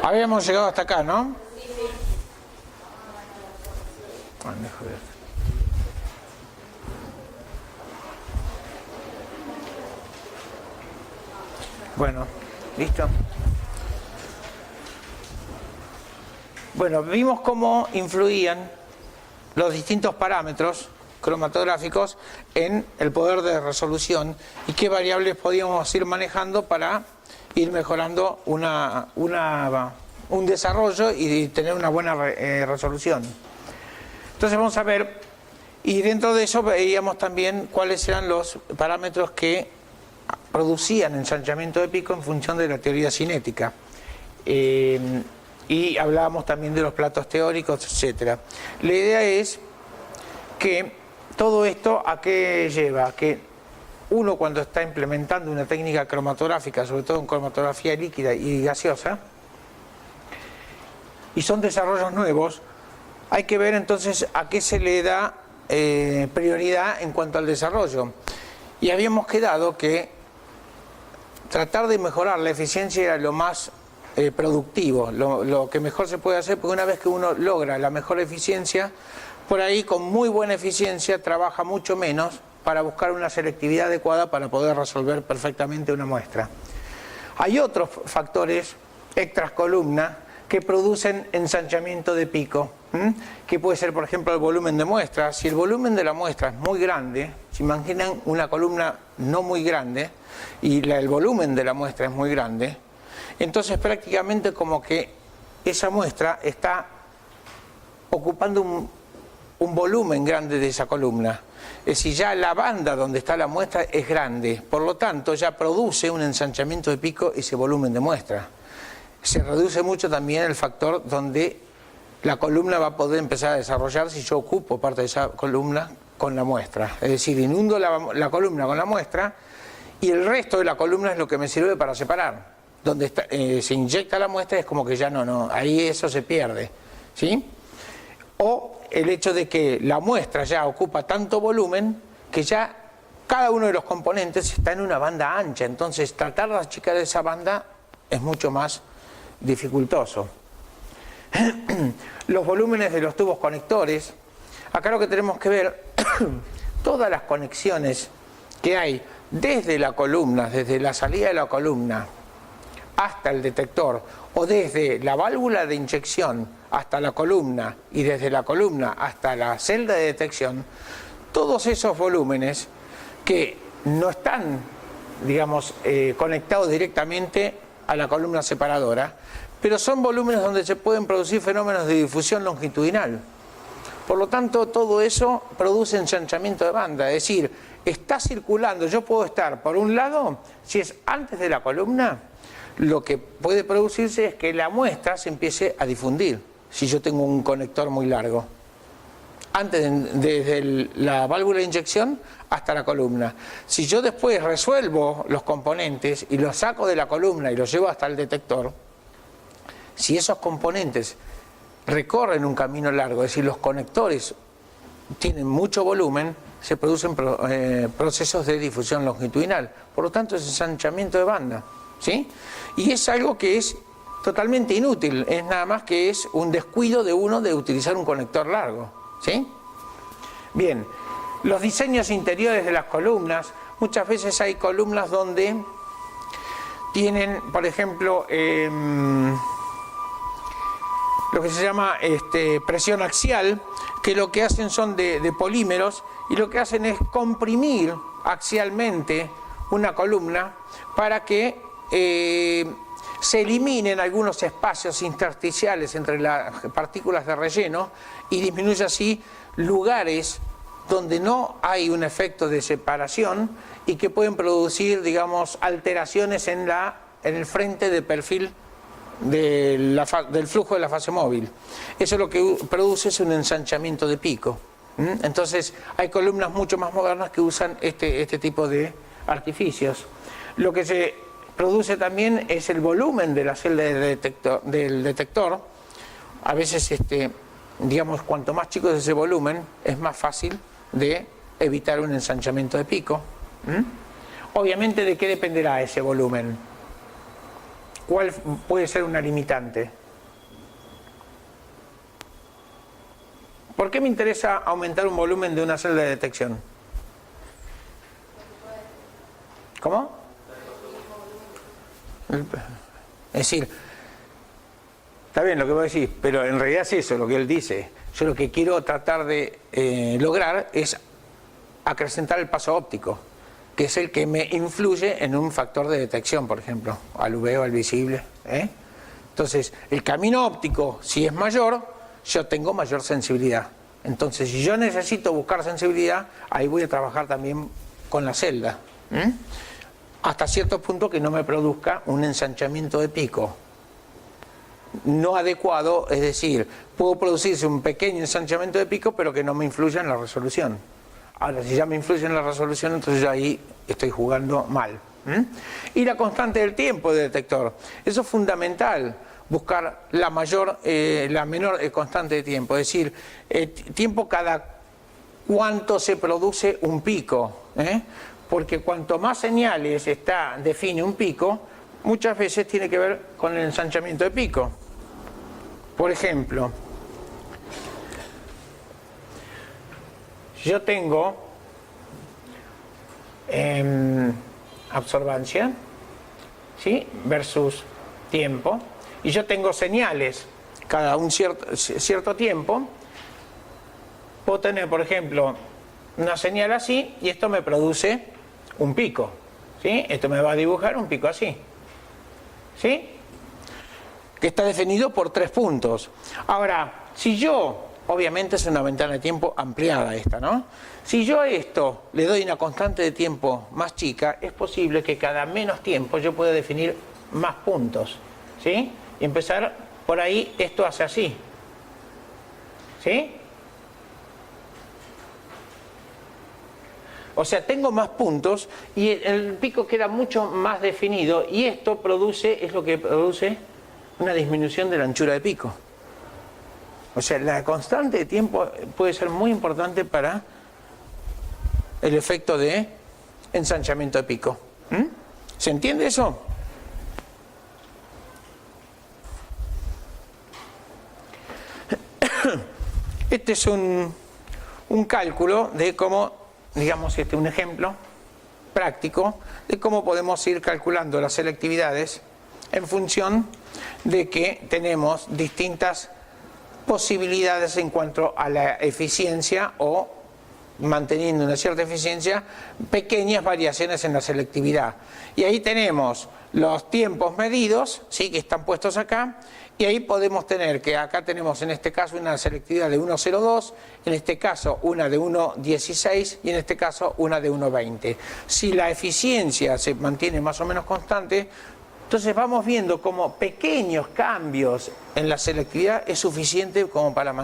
Habíamos llegado hasta acá, ¿no? Bueno, ¿listo? Bueno, vimos cómo influían los distintos parámetros cromatográficos en el poder de resolución y qué variables podíamos ir manejando para ir mejorando un desarrollo y tener una buena resolución. Entonces vamos a ver, y dentro de eso veíamos también cuáles eran los parámetros que producían ensanchamiento de pico en función de la teoría cinética. Y hablábamos también de los platos teóricos, etc. La idea es que todo esto ¿a qué lleva? Que uno, cuando está implementando una técnica cromatográfica, sobre todo en cromatografía líquida y gaseosa, y son desarrollos nuevos, hay que ver entonces a qué se le da prioridad en cuanto al desarrollo. Y habíamos quedado que tratar de mejorar la eficiencia era lo más productivo, lo que mejor se puede hacer, porque una vez que uno logra la mejor eficiencia, por ahí con muy buena eficiencia trabaja mucho menos para buscar una selectividad adecuada para poder resolver perfectamente una muestra. Hay otros factores extras columna que producen ensanchamiento de pico, que puede ser, por ejemplo, el volumen de muestra. Si el volumen de la muestra es muy grande, si imaginan una columna no muy grande y el volumen de la muestra es muy grande, entonces prácticamente como que esa muestra está ocupando un volumen grande de esa columna. Es decir, ya la banda donde está la muestra es grande, por lo tanto ya produce un ensanchamiento de pico ese volumen de muestra. Se reduce mucho también el factor donde la columna va a poder empezar a desarrollar si yo ocupo parte de esa columna con la muestra. Es decir, inundo la columna con la muestra y el resto de la columna es lo que me sirve para separar. Donde se inyecta la muestra es como que ya no, ahí eso se pierde, ¿sí? O el hecho de que la muestra ya ocupa tanto volumen que ya cada uno de los componentes está en una banda ancha, entonces tratar de achicar esa banda es mucho más dificultoso. Los volúmenes de los tubos conectores, acá lo que tenemos que ver, todas las conexiones que hay desde la columna, desde la salida de la columna hasta el detector, o desde la válvula de inyección hasta la columna y desde la columna hasta la celda de detección, todos esos volúmenes que no están, digamos, conectados directamente a la columna separadora, pero son volúmenes donde se pueden producir fenómenos de difusión longitudinal. Por lo tanto, todo eso produce ensanchamiento de banda, es decir, está circulando. Yo puedo estar, por un lado, si es antes de la columna, lo que puede producirse es que la muestra se empiece a difundir, si yo tengo un conector muy largo. Antes, desde la válvula de inyección hasta la columna. Si yo después resuelvo los componentes y los saco de la columna y los llevo hasta el detector, si esos componentes recorren un camino largo, es decir, los conectores tienen mucho volumen, se producen procesos de difusión longitudinal. Por lo tanto, es ensanchamiento de banda, ¿sí? Y es algo que es totalmente inútil, es nada más que es un descuido de uno de utilizar un conector largo, ¿sí? Bien, los diseños interiores de las columnas, muchas veces hay columnas donde tienen, por ejemplo, lo que se llama presión axial, que lo que hacen son de polímeros y lo que hacen es comprimir axialmente una columna para que se eliminen algunos espacios intersticiales entre las partículas de relleno y disminuye así lugares donde no hay un efecto de separación y que pueden producir, digamos, alteraciones en el frente de perfil del flujo de la fase móvil. Eso lo que produce es un ensanchamiento de pico. Entonces hay columnas mucho más modernas que usan este tipo de artificios. Lo que se produce también es el volumen de la celda del detector. A veces, digamos, cuanto más chico es ese volumen, es más fácil de evitar un ensanchamiento de pico. Obviamente, ¿de qué dependerá ese volumen? ¿cuál puede ser una limitante? ¿Por qué me interesa aumentar un volumen de una celda de detección? ¿Cómo? Es decir, está bien lo que vos decís, pero en realidad es eso lo que él dice. Yo lo que quiero tratar de lograr es acrecentar el paso óptico, que es el que me influye en un factor de detección, por ejemplo, al UV o al visible. Entonces, el camino óptico, si es mayor, yo tengo mayor sensibilidad. Entonces, si yo necesito buscar sensibilidad, ahí voy a trabajar también con la celda. Hasta cierto punto que no me produzca un ensanchamiento de pico no adecuado, es decir, puedo producirse un pequeño ensanchamiento de pico, pero que no me influya en la resolución. Ahora, si ya me influye en la resolución, entonces ya ahí estoy jugando mal. Y la constante del tiempo del detector. Eso es fundamental, buscar la menor constante de tiempo. Es decir, tiempo cada cuánto se produce un pico. Porque cuanto más señales define un pico, muchas veces tiene que ver con el ensanchamiento de pico. Por ejemplo, yo tengo absorbancia, ¿sí?, versus tiempo, y yo tengo señales cada un cierto tiempo. Puedo tener, por ejemplo, una señal así, y esto me produce un pico, ¿sí? Esto me va a dibujar un pico así, ¿sí?, que está definido por 3 puntos. Ahora, si yo, obviamente es una ventana de tiempo ampliada esta, ¿no? Si yo a esto le doy una constante de tiempo más chica, es posible que cada menos tiempo yo pueda definir más puntos, ¿sí? Y empezar por ahí, esto hace así, ¿sí? O sea, tengo más puntos y el pico queda mucho más definido, y esto es lo que produce una disminución de la anchura de pico. O sea, la constante de tiempo puede ser muy importante para el efecto de ensanchamiento de pico. ¿Se entiende eso? Este es un cálculo de cómo, digamos, un ejemplo práctico de cómo podemos ir calculando las selectividades en función de que tenemos distintas posibilidades en cuanto a la eficiencia, o manteniendo una cierta eficiencia, pequeñas variaciones en la selectividad. Y ahí tenemos los tiempos medidos, ¿sí?, que están puestos acá, y ahí podemos tener que acá tenemos en este caso una selectividad de 1,02, en este caso una de 1,16 y en este caso una de 1,20. Si la eficiencia se mantiene más o menos constante, entonces vamos viendo como pequeños cambios en la selectividad es suficiente como para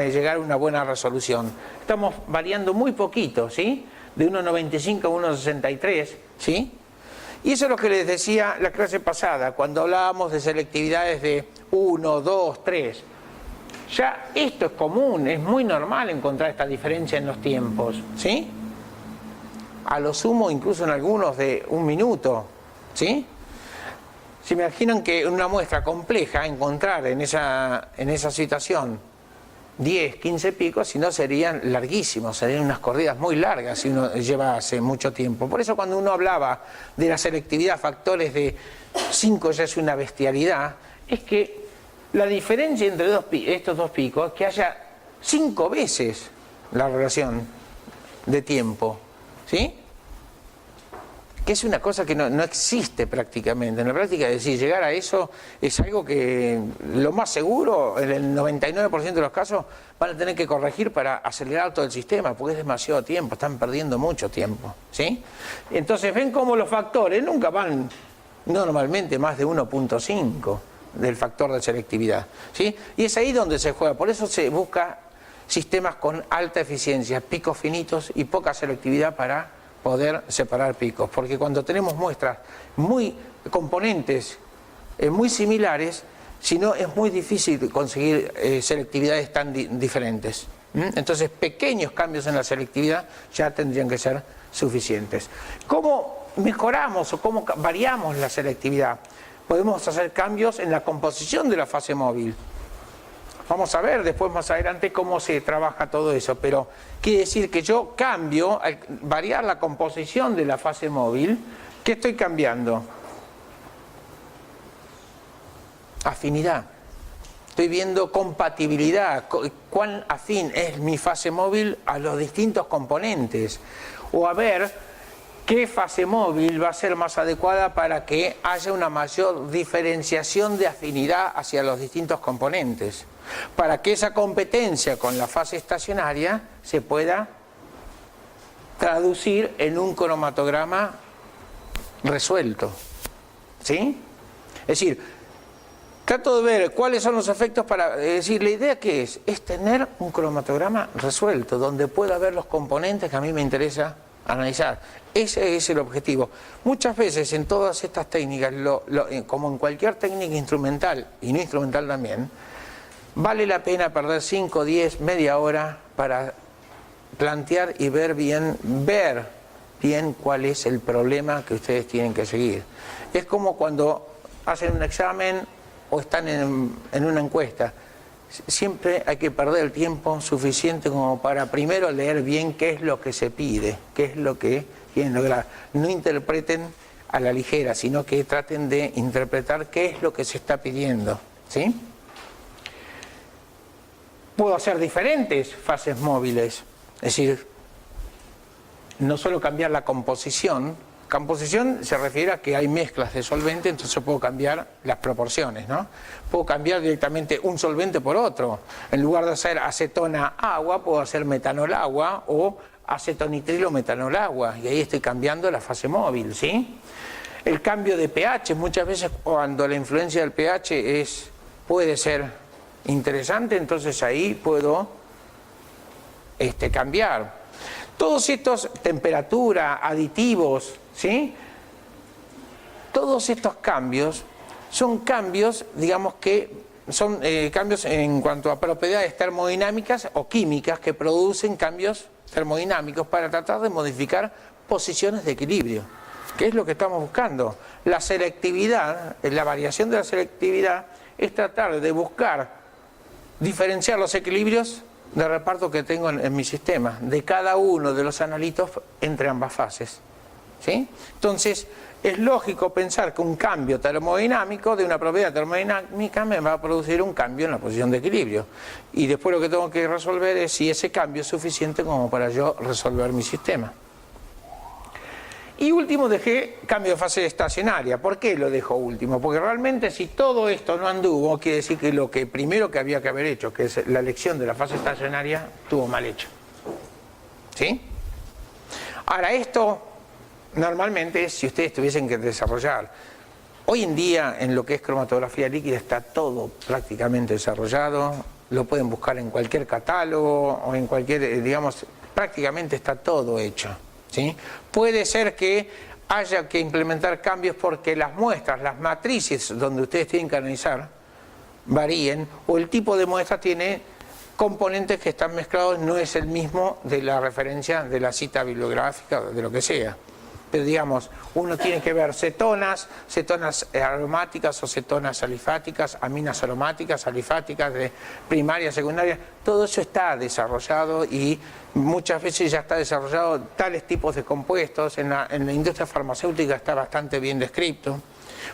llegar a una buena resolución. Estamos variando muy poquito, ¿sí?, de 1,95 a 1,63, ¿sí? Y eso es lo que les decía la clase pasada, cuando hablábamos de selectividades de 1, 2, 3. Ya esto es común, es muy normal encontrar esta diferencia en los tiempos, ¿sí? A lo sumo incluso en algunos de 1 minuto, ¿sí? Se imaginan que en una muestra compleja encontrar en esa situación 10, 15 picos, si no serían larguísimos, serían unas corridas muy largas si uno llevase mucho tiempo. Por eso cuando uno hablaba de la selectividad, factores de 5 ya es una bestialidad, es que la diferencia entre estos dos picos es que haya 5 veces la relación de tiempo, ¿sí? Que es una cosa que no existe prácticamente. En la práctica, es decir, llegar a eso es algo que lo más seguro, en el 99% de los casos, van a tener que corregir para acelerar todo el sistema, porque es demasiado tiempo, están perdiendo mucho tiempo, ¿sí? Entonces ven cómo los factores nunca van normalmente más de 1,5 del factor de selectividad, ¿sí? Y es ahí donde se juega, por eso se busca sistemas con alta eficiencia, picos finitos y poca selectividad para poder separar picos, porque cuando tenemos muestras componentes muy similares, si no es muy difícil conseguir selectividades tan diferentes. Entonces pequeños cambios en la selectividad ya tendrían que ser suficientes. ¿Cómo mejoramos o cómo variamos la selectividad. Podemos hacer cambios en la composición de la fase móvil. Vamos a ver después más adelante cómo se trabaja todo eso, pero quiere decir que yo cambio, al variar la composición de la fase móvil, ¿qué estoy cambiando? Afinidad. Estoy viendo compatibilidad, cuán afín es mi fase móvil a los distintos componentes. O a ver qué fase móvil va a ser más adecuada para que haya una mayor diferenciación de afinidad hacia los distintos componentes. Para que esa competencia con la fase estacionaria se pueda traducir en un cromatograma resuelto. ¿Sí? Es decir, trato de ver cuáles son los efectos para decir, la idea que es tener un cromatograma resuelto, donde pueda ver los componentes que a mí me interesa analizar. Ese es el objetivo. Muchas veces en todas estas técnicas, como en cualquier técnica instrumental y no instrumental también, vale la pena perder 5, 10, media hora para plantear y ver bien cuál es el problema que ustedes tienen que seguir. Es como cuando hacen un examen o están en una encuesta. Siempre hay que perder el tiempo suficiente como para primero leer bien qué es lo que se pide, qué es lo que quieren lograr. No interpreten a la ligera, sino que traten de interpretar qué es lo que se está pidiendo. ¿Sí? Puedo hacer diferentes fases móviles, es decir, no solo cambiar la composición. Composición se refiere a que hay mezclas de solvente, entonces puedo cambiar las proporciones, ¿no? Puedo cambiar directamente un solvente por otro. En lugar de hacer acetona-agua, puedo hacer metanol-agua o acetonitrilo-metanol-agua, y ahí estoy cambiando la fase móvil, ¿sí? El cambio de pH, muchas veces cuando la influencia del pH puede ser interesante, entonces ahí puedo cambiar. Todos estos, temperatura, aditivos, ¿sí? Todos estos cambios son cambios, digamos que son cambios en cuanto a propiedades termodinámicas o químicas que producen cambios termodinámicos para tratar de modificar posiciones de equilibrio. ¿Qué es lo que estamos buscando? La selectividad, la variación de la selectividad es tratar de buscar diferenciar los equilibrios de reparto que tengo en mi sistema, de cada uno de los analitos entre ambas fases. ¿Sí? Entonces, es lógico pensar que un cambio termodinámico de una propiedad termodinámica me va a producir un cambio en la posición de equilibrio. Y después lo que tengo que resolver es si ese cambio es suficiente como para yo resolver mi sistema. Y último dejé cambio de fase estacionaria. ¿Por qué lo dejo último? Porque realmente si todo esto no anduvo, quiere decir que lo que primero que había que haber hecho, que es la elección de la fase estacionaria, estuvo mal hecho. ¿Sí? Ahora esto normalmente es si ustedes tuviesen que desarrollar. Hoy en día en lo que es cromatografía líquida está todo prácticamente desarrollado, lo pueden buscar en cualquier catálogo o en cualquier, digamos, prácticamente está todo hecho. ¿Sí? Puede ser que haya que implementar cambios porque las muestras, las matrices donde ustedes tienen que analizar varíen, o el tipo de muestra tiene componentes que están mezclados, no es el mismo de la referencia de la cita bibliográfica o de lo que sea. Pero digamos, uno tiene que ver cetonas aromáticas o cetonas alifáticas, aminas aromáticas, alifáticas, de primaria, secundaria, todo eso está desarrollado y muchas veces ya está desarrollado tales tipos de compuestos, en la industria farmacéutica está bastante bien descrito,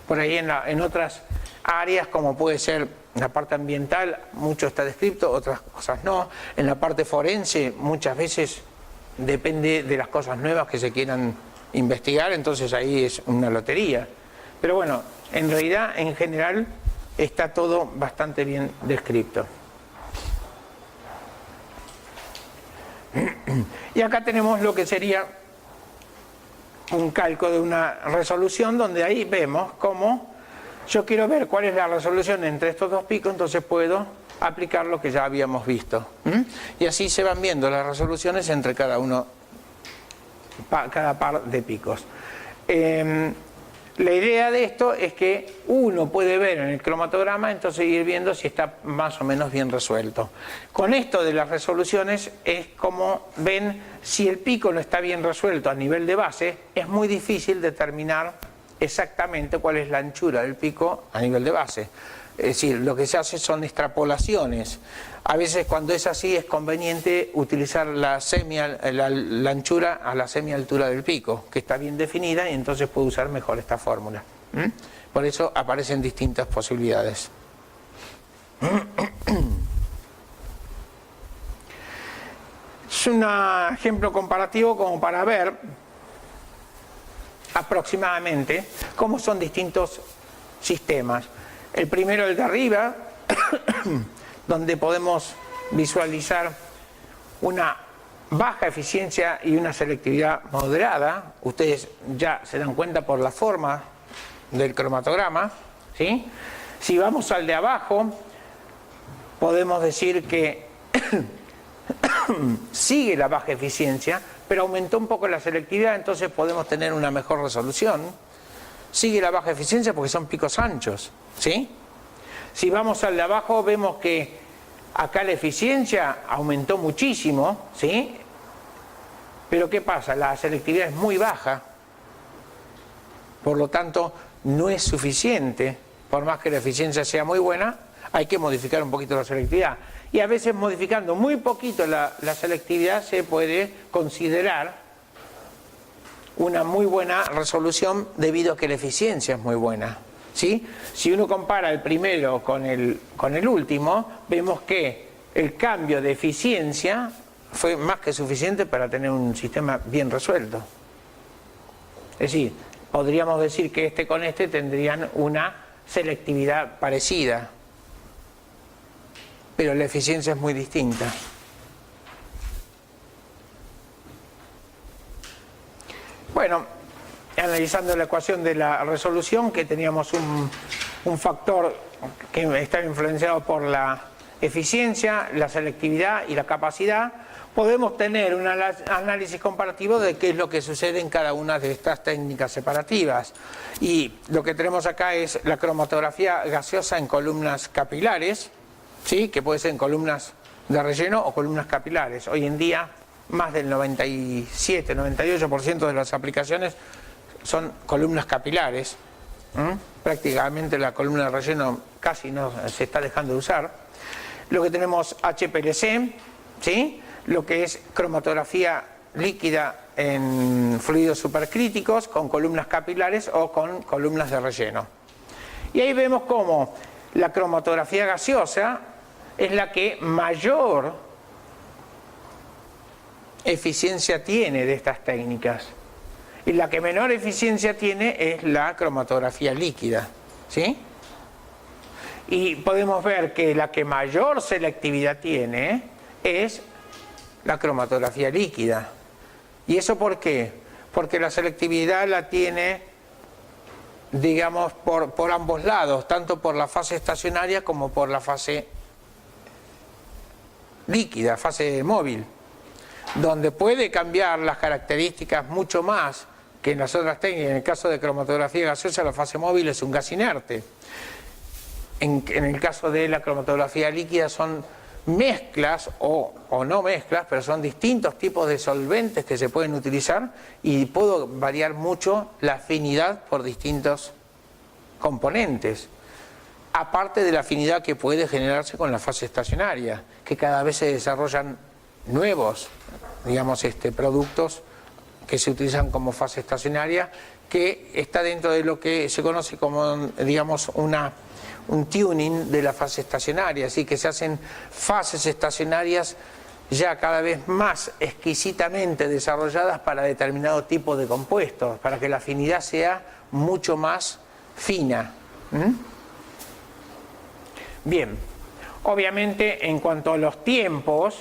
por ahí en otras áreas como puede ser la parte ambiental, mucho está descrito, otras cosas no, en la parte forense muchas veces depende de las cosas nuevas que se quieran investigar, entonces ahí es una lotería. Pero bueno, en realidad, en general, está todo bastante bien descrito. Y acá tenemos lo que sería un calco de una resolución, donde ahí vemos cómo yo quiero ver cuál es la resolución entre estos dos picos, entonces puedo aplicar lo que ya habíamos visto. Y así se van viendo las resoluciones entre cada par de picos. La idea de esto es que uno puede ver en el cromatograma, entonces ir viendo si está más o menos bien resuelto. Con esto de las resoluciones es como ven, si el pico no está bien resuelto a nivel de base, es muy difícil determinar exactamente cuál es la anchura del pico a nivel de base. Es decir, lo que se hace son extrapolaciones. A veces cuando es así es conveniente utilizar la anchura a la semialtura del pico, que está bien definida y entonces puedo usar mejor esta fórmula. Por eso aparecen distintas posibilidades. Es un ejemplo comparativo como para ver aproximadamente cómo son distintos sistemas. El primero, el de arriba, donde podemos visualizar una baja eficiencia y una selectividad moderada. Ustedes ya se dan cuenta por la forma del cromatograma, ¿sí? Si vamos al de abajo, podemos decir que sigue la baja eficiencia, pero aumentó un poco la selectividad, entonces podemos tener una mejor resolución. Sigue la baja eficiencia porque son picos anchos, ¿sí? Si vamos al de abajo, vemos que acá la eficiencia aumentó muchísimo, ¿sí? Pero ¿qué pasa? La selectividad es muy baja, por lo tanto no es suficiente. Por más que la eficiencia sea muy buena, hay que modificar un poquito la selectividad. Y a veces modificando muy poquito la selectividad se puede considerar una muy buena resolución debido a que la eficiencia es muy buena, ¿sí? Si uno compara el primero con el último, vemos que el cambio de eficiencia fue más que suficiente para tener un sistema bien resuelto. Es decir, podríamos decir que este con este tendrían una selectividad parecida, pero la eficiencia es muy distinta. Bueno, analizando la ecuación de la resolución, que teníamos un factor que está influenciado por la eficiencia, la selectividad y la capacidad, podemos tener un análisis comparativo de qué es lo que sucede en cada una de estas técnicas separativas. Y lo que tenemos acá es la cromatografía gaseosa en columnas capilares, ¿sí? Que puede ser en columnas de relleno o columnas capilares. Hoy en día más del 97-98% de las aplicaciones son columnas capilares. Prácticamente la columna de relleno casi no se está dejando de usar. Lo que tenemos HPLC, ¿sí? Lo que es cromatografía líquida en fluidos supercríticos con columnas capilares o con columnas de relleno. Y ahí vemos cómo la cromatografía gaseosa es la que mayor eficiencia tiene de estas técnicas, y la que menor eficiencia tiene es la cromatografía líquida, ¿sí? Y podemos ver que la que mayor selectividad tiene es la cromatografía líquida. ¿Y eso por qué? Porque la selectividad la tiene, digamos, por ambos lados, tanto por la fase estacionaria como por la fase líquida, fase móvil, donde puede cambiar las características mucho más que en las otras técnicas. En el caso de cromatografía gaseosa, la fase móvil es un gas inerte. En el caso de la cromatografía líquida son mezclas o no mezclas, pero son distintos tipos de solventes que se pueden utilizar y puedo variar mucho la afinidad por distintos componentes. Aparte de la afinidad que puede generarse con la fase estacionaria, que cada vez se desarrollan nuevos, digamos, productos que se utilizan como fase estacionaria, que está dentro de lo que se conoce como, digamos, un tuning de la fase estacionaria, así que se hacen fases estacionarias ya cada vez más exquisitamente desarrolladas para determinado tipo de compuestos, para que la afinidad sea mucho más fina. Bien, obviamente en cuanto a los tiempos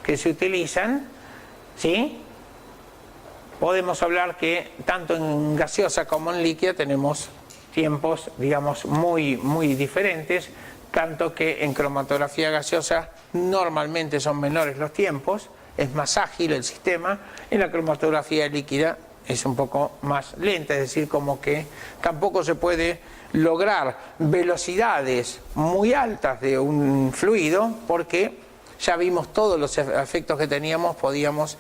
que se utilizan, ¿sí? Podemos hablar que tanto en gaseosa como en líquida tenemos tiempos, digamos, muy diferentes, tanto que en cromatografía gaseosa normalmente son menores los tiempos, es más ágil el sistema. En la cromatografía líquida es un poco más lenta, es decir, como que tampoco se puede lograr velocidades muy altas de un fluido, porque ya vimos todos los efectos que teníamos, podíamos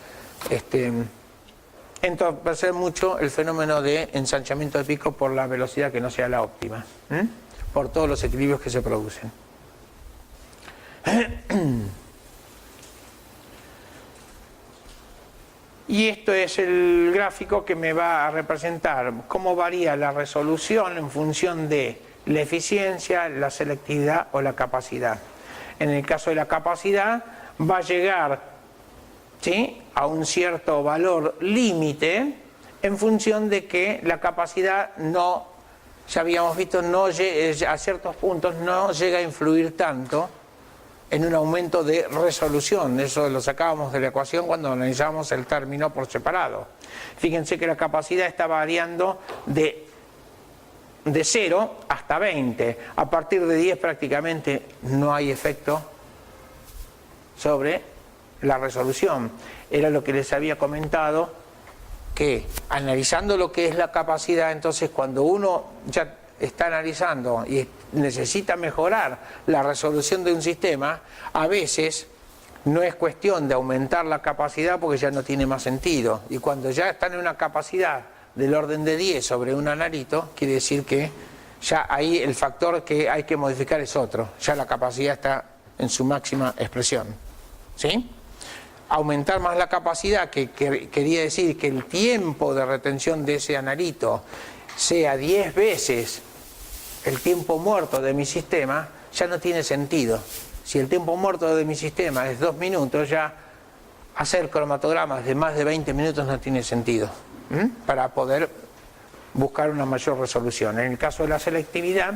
entorpecer mucho el fenómeno de ensanchamiento de pico por la velocidad que no sea la óptima, por todos los equilibrios que se producen. Y esto es el gráfico que me va a representar cómo varía la resolución en función de la eficiencia, la selectividad o la capacidad. En el caso de la capacidad va a llegar, ¿sí?, a un cierto valor límite en función de que la capacidad no, ya habíamos visto, a ciertos puntos no llega a influir tanto en un aumento de resolución. Eso lo sacábamos de la ecuación cuando analizamos el término por separado. Fíjense que la capacidad está variando de 0 hasta 20. A partir de 10 prácticamente no hay efecto sobre la resolución. Era lo que les había comentado, que analizando lo que es la capacidad, entonces cuando uno ya está analizando y necesita mejorar la resolución de un sistema, a veces no es cuestión de aumentar la capacidad porque ya no tiene más sentido. Y cuando ya están en una capacidad del orden de 10 sobre un analito, quiere decir que ya ahí el factor que hay que modificar es otro. Ya la capacidad está en su máxima expresión, ¿sí? Aumentar más la capacidad, que quería decir que el tiempo de retención de ese analito sea 10 veces el tiempo muerto de mi sistema, ya no tiene sentido. Si el tiempo muerto de mi sistema es 2 minutos, ya hacer cromatogramas de más de 20 minutos no tiene sentido, para poder buscar una mayor resolución. En el caso de la selectividad,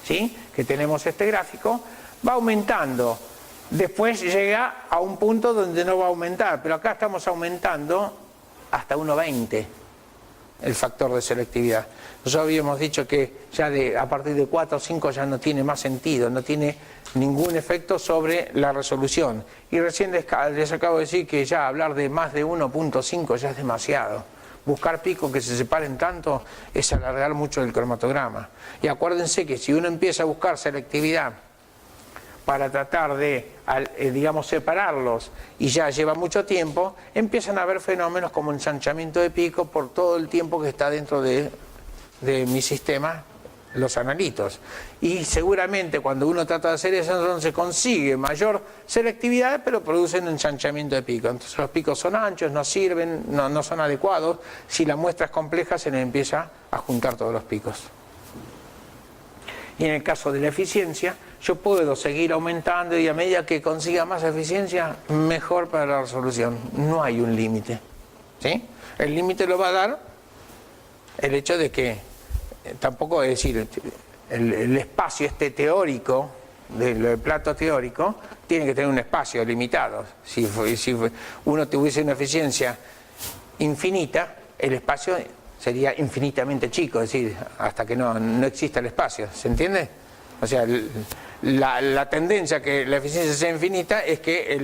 ¿sí?, que tenemos este gráfico, va aumentando. Después llega a un punto donde no va a aumentar, pero acá estamos aumentando hasta 1,20 el factor de selectividad. Nosotros habíamos dicho que ya a partir de 4 o 5 ya no tiene más sentido, no tiene ningún efecto sobre la resolución. Y recién les acabo de decir que ya hablar de más de 1,5 ya es demasiado. Buscar picos que se separen tanto es alargar mucho el cromatograma. Y acuérdense que si uno empieza a buscar selectividad para tratar de, digamos, separarlos y ya lleva mucho tiempo, empiezan a haber fenómenos como ensanchamiento de pico por todo el tiempo que está dentro de mi sistema, los analitos. Y seguramente cuando uno trata de hacer eso, entonces consigue mayor selectividad, pero producen ensanchamiento de pico. Entonces los picos son anchos, no sirven, no son adecuados. Si la muestra es compleja, se le empieza a juntar todos los picos. Y en el caso de la eficiencia, yo puedo seguir aumentando y a medida que consiga más eficiencia, mejor para la resolución. No hay un límite, ¿sí? El límite lo va a dar el hecho de que, tampoco es decir, el espacio teórico, del plato teórico, tiene que tener un espacio limitado. Si uno tuviese una eficiencia infinita, el espacio sería infinitamente chico, es decir, hasta que no exista el espacio, ¿se entiende? O sea, la tendencia a que la eficiencia sea infinita es que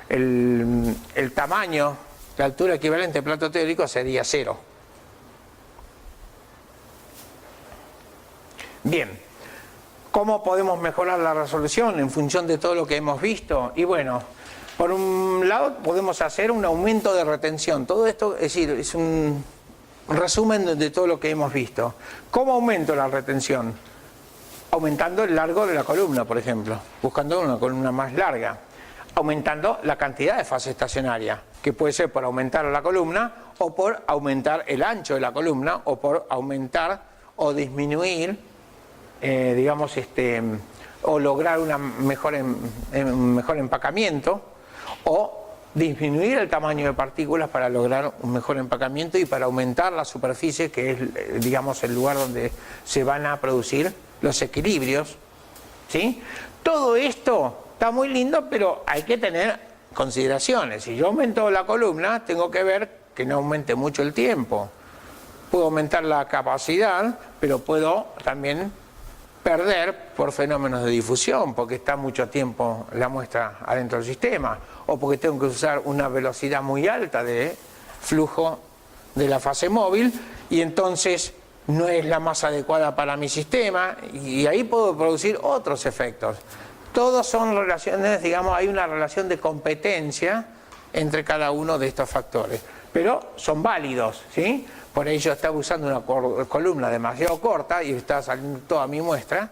el tamaño, la altura equivalente al plato teórico sería 0. Bien, ¿cómo podemos mejorar la resolución en función de todo lo que hemos visto? Y bueno, por un lado podemos hacer un aumento de retención. Todo esto, es decir, es un resumen de todo lo que hemos visto. ¿Cómo aumento la retención? Aumentando el largo de la columna, por ejemplo, buscando una columna más larga. Aumentando la cantidad de fase estacionaria, que puede ser por aumentar la columna o por aumentar el ancho de la columna o por aumentar o disminuir, digamos, o lograr un mejor empacamiento, o disminuir el tamaño de partículas para lograr un mejor empacamiento y para aumentar la superficie, que es, digamos, el lugar donde se van a producir los equilibrios, ¿sí? Todo esto está muy lindo, pero hay que tener consideraciones. Si yo aumento la columna, tengo que ver que no aumente mucho el tiempo. Puedo aumentar la capacidad, pero puedo también perder por fenómenos de difusión, porque está mucho tiempo la muestra adentro del sistema, o porque tengo que usar una velocidad muy alta de flujo de la fase móvil y entonces no es la más adecuada para mi sistema y ahí puedo producir otros efectos. Todos son relaciones, digamos, hay una relación de competencia entre cada uno de estos factores, pero son válidos, ¿sí? Por ello estaba usando una columna demasiado corta y está saliendo toda mi muestra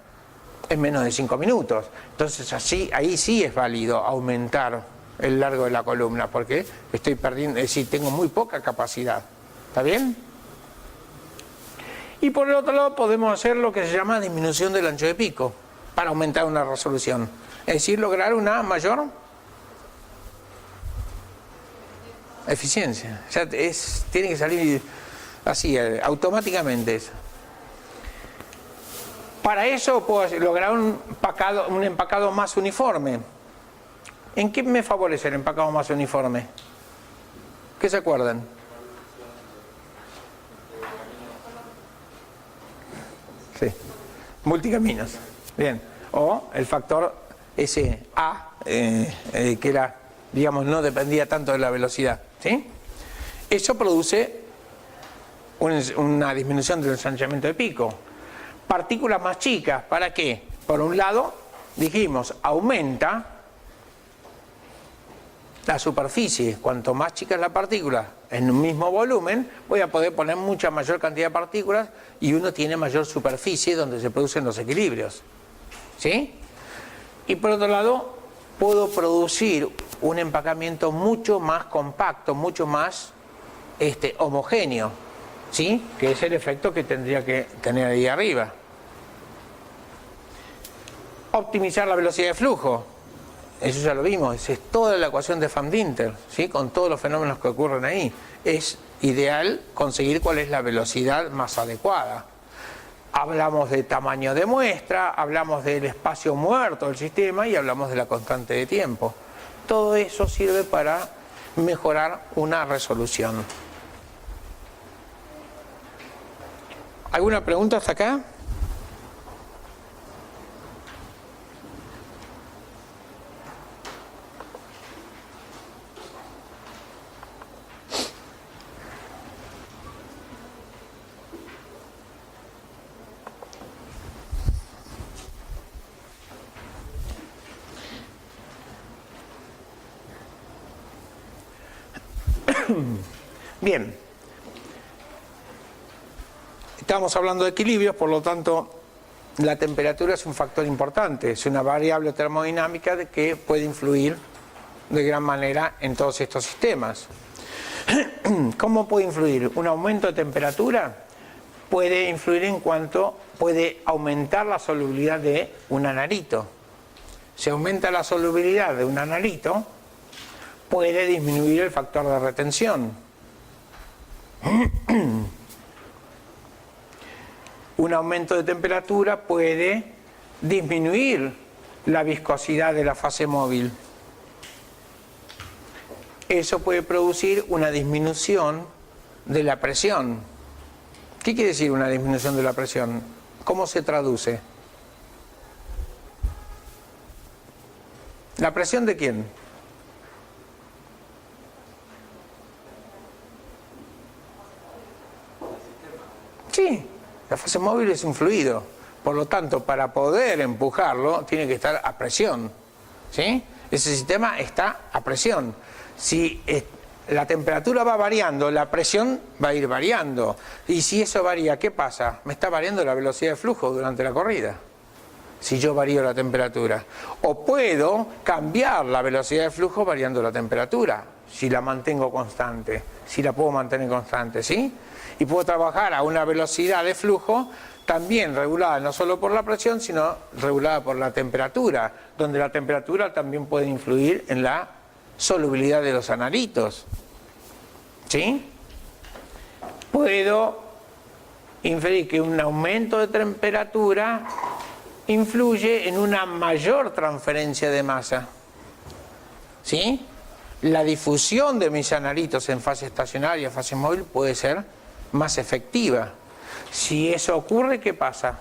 en menos de 5 minutos. Entonces ahí sí es válido aumentar el largo de la columna porque estoy perdiendo, es decir, tengo muy poca capacidad. ¿Está bien? Y por el otro lado podemos hacer lo que se llama disminución del ancho de pico para aumentar una resolución. Es decir, lograr una mayor eficiencia. O sea, tiene que salir así, automáticamente eso. Para eso puedo lograr un empacado más uniforme. ¿En qué me favorece el empacado más uniforme? ¿Qué se acuerdan? Sí, multicaminos. Bien. O el factor SA, que era, digamos, no dependía tanto de la velocidad. ¿Sí? Eso produce una disminución del ensanchamiento de pico. Partículas más chicas, ¿para qué? Por un lado, dijimos, aumenta la superficie. Cuanto más chica es la partícula en un mismo volumen, voy a poder poner mucha mayor cantidad de partículas y uno tiene mayor superficie donde se producen los equilibrios. ¿Sí? Y por otro lado, puedo producir un empacamiento mucho más compacto, mucho más homogéneo, ¿sí? Que es el efecto que tendría que tener ahí arriba. Optimizar la velocidad de flujo, eso ya lo vimos, es toda la ecuación de Van Dinter, ¿sí? Con todos los fenómenos que ocurren ahí. Es ideal conseguir cuál es la velocidad más adecuada. Hablamos de tamaño de muestra, hablamos del espacio muerto del sistema y hablamos de la constante de tiempo. Todo eso sirve para mejorar una resolución. ¿Alguna pregunta hasta acá? Bien, estamos hablando de equilibrios, por lo tanto la temperatura es un factor importante, es una variable termodinámica que puede influir de gran manera en todos estos sistemas. ¿Cómo puede influir? Un aumento de temperatura puede influir en cuanto puede aumentar la solubilidad de un analito. Si aumenta la solubilidad de un analito, puede disminuir el factor de retención. Un aumento de temperatura puede disminuir la viscosidad de la fase móvil. Eso puede producir una disminución de la presión. ¿Qué quiere decir una disminución de la presión? ¿Cómo se traduce? ¿La presión de quién? Sí, la fase móvil es un fluido, por lo tanto, para poder empujarlo tiene que estar a presión, ¿sí? Ese sistema está a presión. Si la temperatura va variando, la presión va a ir variando. Y si eso varía, ¿qué pasa? Me está variando la velocidad de flujo durante la corrida, si yo varío la temperatura. O puedo cambiar la velocidad de flujo variando la temperatura, si la mantengo constante, si la puedo mantener constante, ¿sí? Y puedo trabajar a una velocidad de flujo también regulada no solo por la presión, sino regulada por la temperatura, donde la temperatura también puede influir en la solubilidad de los analitos, ¿sí? Puedo inferir que un aumento de temperatura influye en una mayor transferencia de masa, ¿sí? La difusión de mis analitos en fase estacionaria, fase móvil, puede ser más efectiva. Si eso ocurre, ¿qué pasa?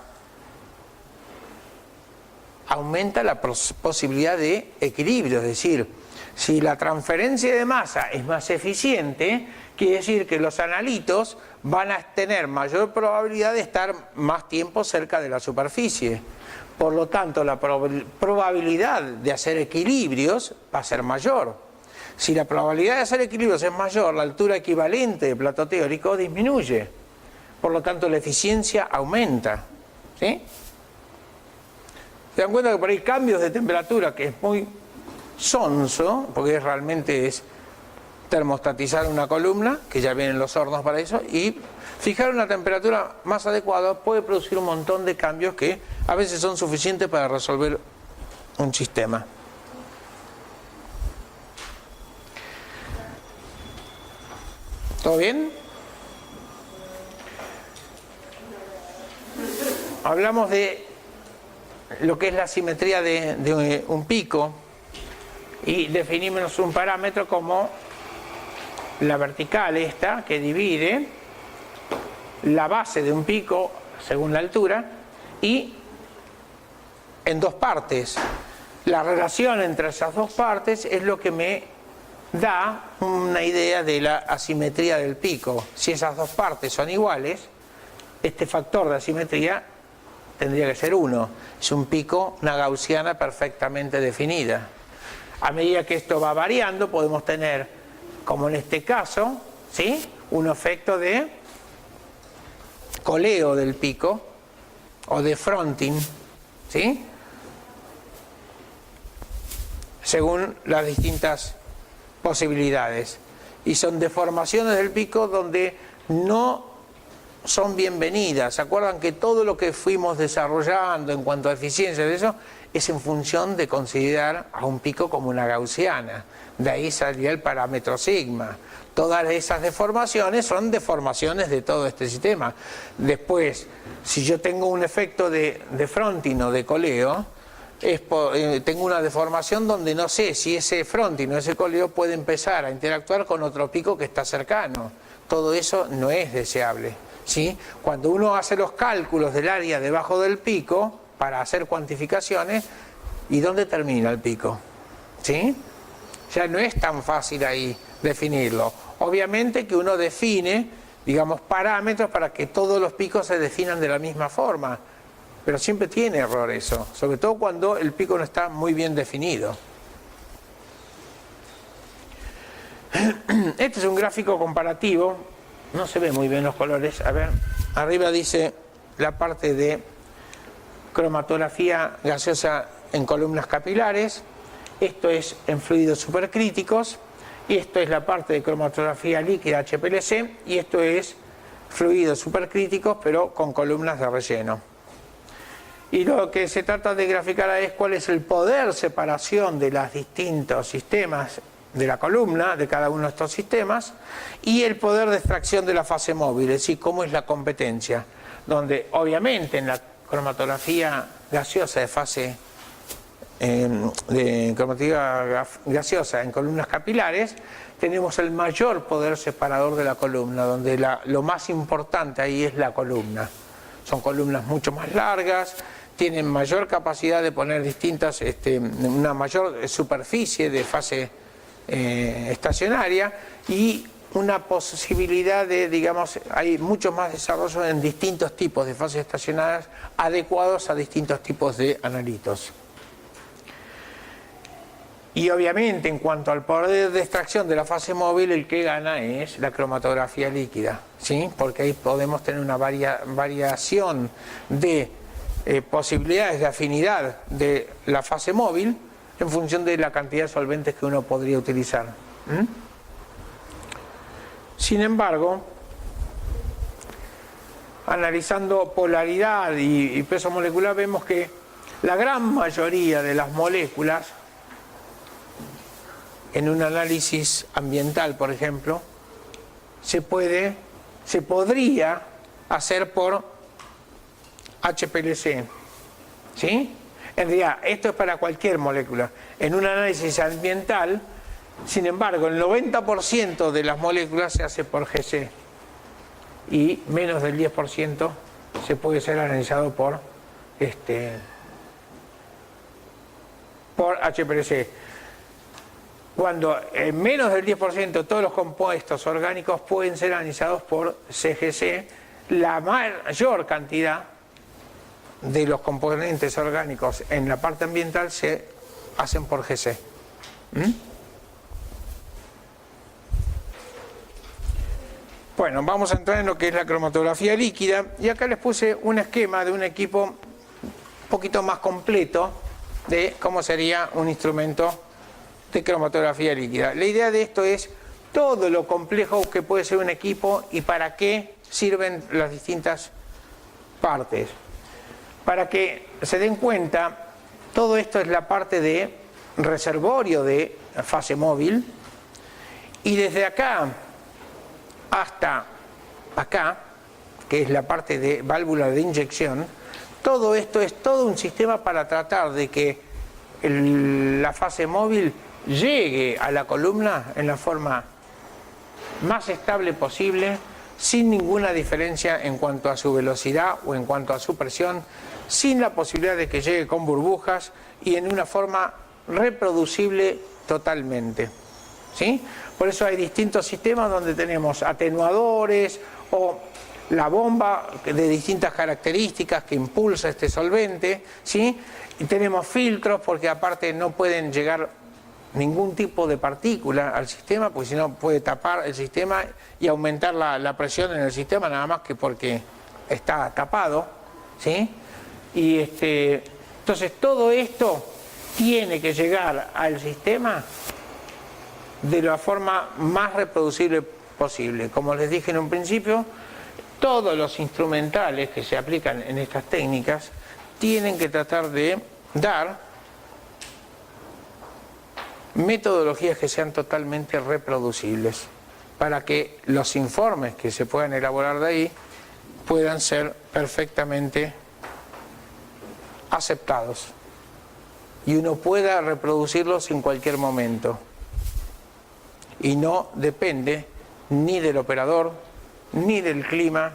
Aumenta la posibilidad de equilibrio, es decir, Si la transferencia de masa es más eficiente, quiere decir que los analitos van a tener mayor probabilidad de estar más tiempo cerca de la superficie. Por lo tanto, la probabilidad de hacer equilibrios va a ser mayor. Si la probabilidad de hacer equilibrios es mayor, la altura equivalente del plato teórico disminuye. Por lo tanto, la eficiencia aumenta. ¿Sí? Se dan cuenta que por ahí cambios de temperatura, que es muy sonso, porque realmente es termostatizar una columna, que ya vienen los hornos para eso, y fijar una temperatura más adecuada puede producir un montón de cambios que a veces son suficientes para resolver un sistema. ¿Todo bien? Hablamos de lo que es la simetría de un pico y definimos un parámetro como la vertical esta que divide la base de un pico según la altura y en dos partes. La relación entre esas dos partes es lo que me da una idea de la asimetría del pico. Si esas dos partes son iguales, este factor de asimetría tendría que ser 1. Es un pico, una gaussiana perfectamente definida. A medida que esto va variando, podemos tener, como en este caso, ¿sí?, un efecto de coleo del pico o de fronting, ¿sí?, según las distintas posibilidades. Y son deformaciones del pico donde no son bienvenidas. ¿Se acuerdan que todo lo que fuimos desarrollando en cuanto a eficiencia de eso es en función de considerar a un pico como una gaussiana? De ahí salía el parámetro sigma. Todas esas deformaciones son deformaciones de todo este sistema. Después, si yo tengo un efecto de fronting o de coleo, tengo una deformación donde no sé si ese fronting o ese coleo puede empezar a interactuar con otro pico que está cercano. Todo eso no es deseable, ¿sí? Cuando uno hace los cálculos del área debajo del pico para hacer cuantificaciones, ¿y dónde termina el pico? ¿Sí? Ya no es tan fácil ahí definirlo. Obviamente que uno define, digamos, parámetros para que todos los picos se definan de la misma forma, pero siempre tiene error eso, sobre todo cuando el pico no está muy bien definido. Este es un gráfico comparativo, no se ve muy bien los colores. A ver, arriba dice la parte de cromatografía gaseosa en columnas capilares, esto es en fluidos supercríticos, y esto es la parte de cromatografía líquida HPLC, y esto es fluidos supercríticos pero con columnas de relleno. Y lo que se trata de graficar es cuál es el poder de separación de los distintos sistemas de la columna, de cada uno de estos sistemas, y el poder de extracción de la fase móvil, es decir, cómo es la competencia, donde obviamente en la cromatografía gaseosa de fase de cromatografía gaseosa en columnas capilares, tenemos el mayor poder separador de la columna, donde lo más importante ahí es la columna. Son columnas mucho más largas, tienen mayor capacidad de poner distintas, una mayor superficie de fase estacionaria y una posibilidad de, digamos, hay mucho más desarrollo en distintos tipos de fases estacionarias adecuados a distintos tipos de analitos. Y obviamente en cuanto al poder de extracción de la fase móvil, el que gana es la cromatografía líquida, ¿sí? Porque ahí podemos tener una variación de posibilidades de afinidad de la fase móvil en función de la cantidad de solventes que uno podría utilizar. Sin embargo, analizando polaridad y peso molecular, vemos que la gran mayoría de las moléculas en un análisis ambiental, por ejemplo, se podría hacer por HPLC, ¿sí? En realidad, esto es para cualquier molécula. En un análisis ambiental, sin embargo, el 90% de las moléculas se hace por GC y menos del 10% se puede ser analizado por HPLC. cuando en menos del 10% todos los compuestos orgánicos pueden ser analizados por CGC, la mayor cantidad de los componentes orgánicos en la parte ambiental se hacen por GC. Bueno, vamos a entrar en lo que es la cromatografía líquida, y acá les puse un esquema de un equipo un poquito más completo de cómo sería un instrumento de cromatografía líquida. La idea de esto es todo lo complejo que puede ser un equipo y para qué sirven las distintas partes. Para que se den cuenta, todo esto es la parte de reservorio de fase móvil, y desde acá hasta acá, que es la parte de válvula de inyección, todo esto es todo un sistema para tratar de que la fase móvil llegue a la columna en la forma más estable posible, sin ninguna diferencia en cuanto a su velocidad o en cuanto a su presión, sin la posibilidad de que llegue con burbujas y en una forma reproducible totalmente. ¿Sí? Por eso hay distintos sistemas donde tenemos atenuadores o la bomba de distintas características que impulsa este solvente, ¿sí? Y tenemos filtros porque aparte no pueden llegar ningún tipo de partícula al sistema, porque si no puede tapar el sistema y aumentar la presión en el sistema nada más que porque está tapado, ¿sí? Y entonces todo esto tiene que llegar al sistema de la forma más reproducible posible. Como les dije en un principio, todos los instrumentales que se aplican en estas técnicas tienen que tratar de dar metodologías que sean totalmente reproducibles para que los informes que se puedan elaborar de ahí puedan ser perfectamente aceptados y uno pueda reproducirlos en cualquier momento y no depende ni del operador, ni del clima,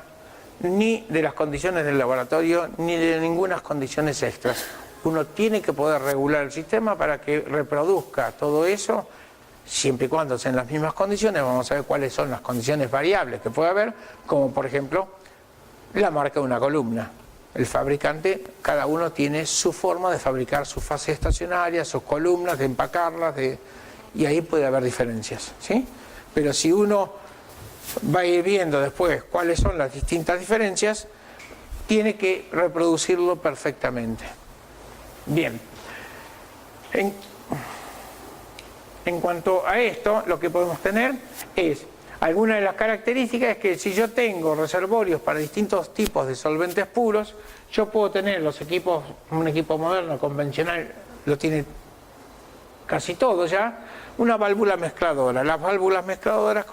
ni de las condiciones del laboratorio, ni de ninguna condiciones extras. Uno tiene que poder regular el sistema para que reproduzca todo eso, siempre y cuando sean las mismas condiciones. Vamos a ver cuáles son las condiciones variables que puede haber, como por ejemplo la marca de una columna. El fabricante, cada uno tiene su forma de fabricar sus fases estacionarias, sus columnas, de empacarlas, y ahí puede haber diferencias, ¿sí? Pero si uno va a ir viendo después cuáles son las distintas diferencias, tiene que reproducirlo perfectamente. Bien, en cuanto a esto, lo que podemos tener es alguna de las características es que si yo tengo reservorios para distintos tipos de solventes puros, yo puedo tener los equipos, un equipo moderno, convencional, lo tiene casi todo ya, una válvula mezcladora. Las válvulas mezcladoras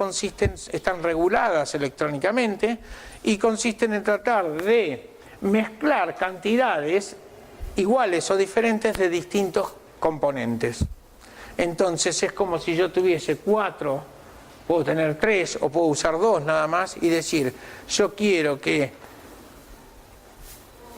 están reguladas electrónicamente y consisten en tratar de mezclar cantidades iguales o diferentes de distintos componentes. Entonces es como si yo tuviese 4, puedo tener 3 o puedo usar 2 nada más y decir, yo quiero que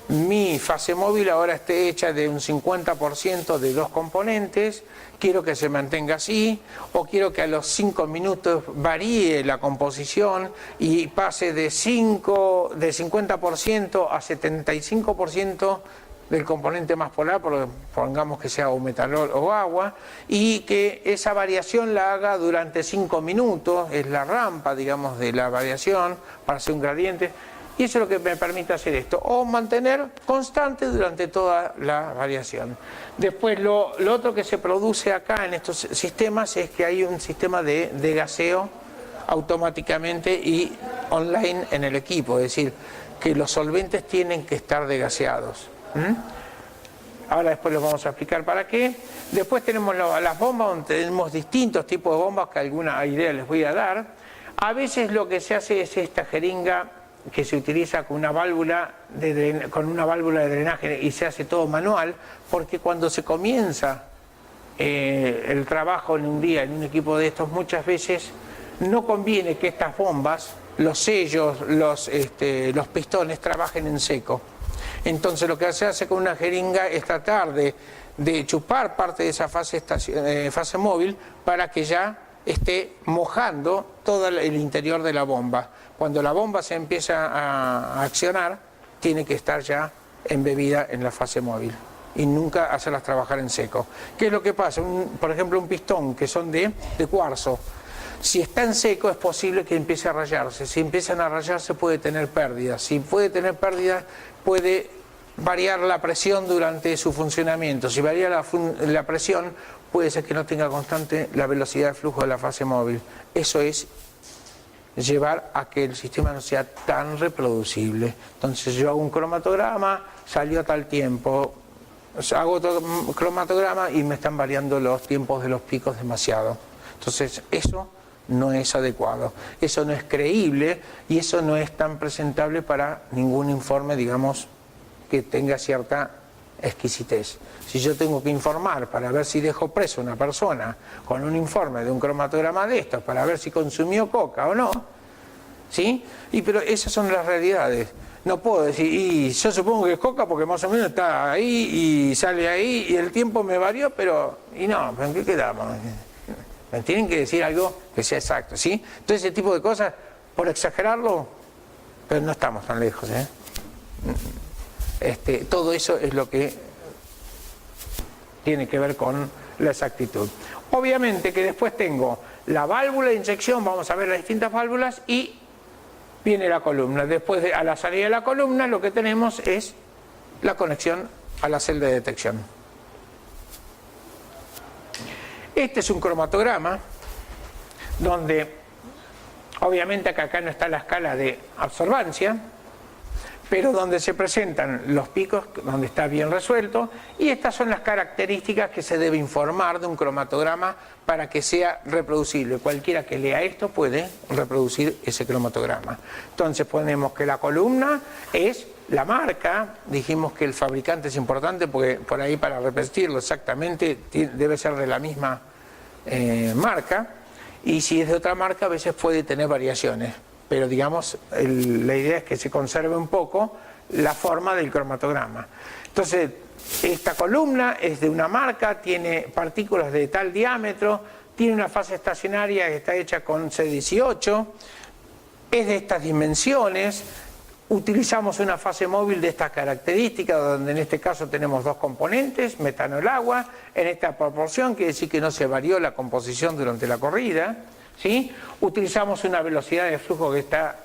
mi fase móvil ahora esté hecha de un 50% de 2 componentes, quiero que se mantenga así, o quiero que a los 5 minutos varíe la composición y pase de 50% a 75% del componente más polar, pongamos que sea o metanol o agua, y que esa variación la haga durante 5 minutos, es la rampa, digamos, de la variación, para hacer un gradiente. Y eso es lo que me permite hacer esto, o mantener constante durante toda la variación. Después lo otro que se produce acá en estos sistemas es que hay un sistema de gaseo automáticamente y online en el equipo, es decir, que los solventes tienen que estar degaseados. Ahora después les vamos a explicar para qué. Después tenemos las bombas, donde tenemos distintos tipos de bombas que alguna idea les voy a dar. A veces lo que se hace es esta jeringa que se utiliza con una válvula de drenaje y se hace todo manual, porque cuando se comienza el trabajo en un día en un equipo de estos, muchas veces no conviene que estas bombas, los sellos, los pistones trabajen en seco. Entonces lo que se hace con una jeringa es tratar de de chupar parte de esa fase móvil para que ya esté mojando todo el interior de la bomba. Cuando la bomba se empieza a accionar, tiene que estar ya embebida en la fase móvil y nunca hacerlas trabajar en seco. ¿Qué es lo que pasa? Por ejemplo, un pistón que son de cuarzo. Si está en seco es posible que empiece a rayarse. Si empiezan a rayarse puede tener pérdidas. Si puede tener pérdidas puede variar la presión durante su funcionamiento. Si varía la presión puede ser que no tenga constante la velocidad de flujo de la fase móvil. Eso es llevar a que el sistema no sea tan reproducible. Entonces yo hago un cromatograma, salió a tal tiempo, hago otro cromatograma y me están variando los tiempos de los picos demasiado. Entonces eso no es adecuado, eso no es creíble y eso no es tan presentable para ningún informe, digamos, que tenga cierta exquisitez. Si yo tengo que informar para ver si dejo preso a una persona con un informe de un cromatograma de estos, para ver si consumió coca o no, ¿sí? Pero esas son las realidades. No puedo decir, y yo supongo que es coca porque más o menos está ahí y sale ahí y el tiempo me varió, pero, y no, ¿en qué quedamos? Me tienen que decir algo que sea exacto, ¿sí? Entonces ese tipo de cosas, por exagerarlo, pero no estamos tan lejos, ¿eh? Todo eso es lo que tiene que ver con la exactitud. Obviamente que después tengo la válvula de inyección, vamos a ver las distintas válvulas, y viene la columna. Después, a la salida de la columna, lo que tenemos es la conexión a la celda de detección. Este es un cromatograma donde, obviamente acá no está la escala de absorbancia, pero donde se presentan los picos, donde está bien resuelto, y estas son las características que se debe informar de un cromatograma para que sea reproducible. Cualquiera que lea esto puede reproducir ese cromatograma. Entonces ponemos que la columna es la marca, dijimos que el fabricante es importante porque por ahí, para repetirlo exactamente, debe ser de la misma marca, y si es de otra marca a veces puede tener variaciones. Pero digamos, la idea es que se conserve un poco la forma del cromatograma. Entonces, esta columna es de una marca, tiene partículas de tal diámetro, tiene una fase estacionaria que está hecha con C18, es de estas dimensiones, utilizamos una fase móvil de estas características, donde en este caso tenemos dos componentes, metanol agua, en esta proporción, quiere decir que no se varió la composición durante la corrida, ¿sí? Utilizamos una velocidad de flujo que está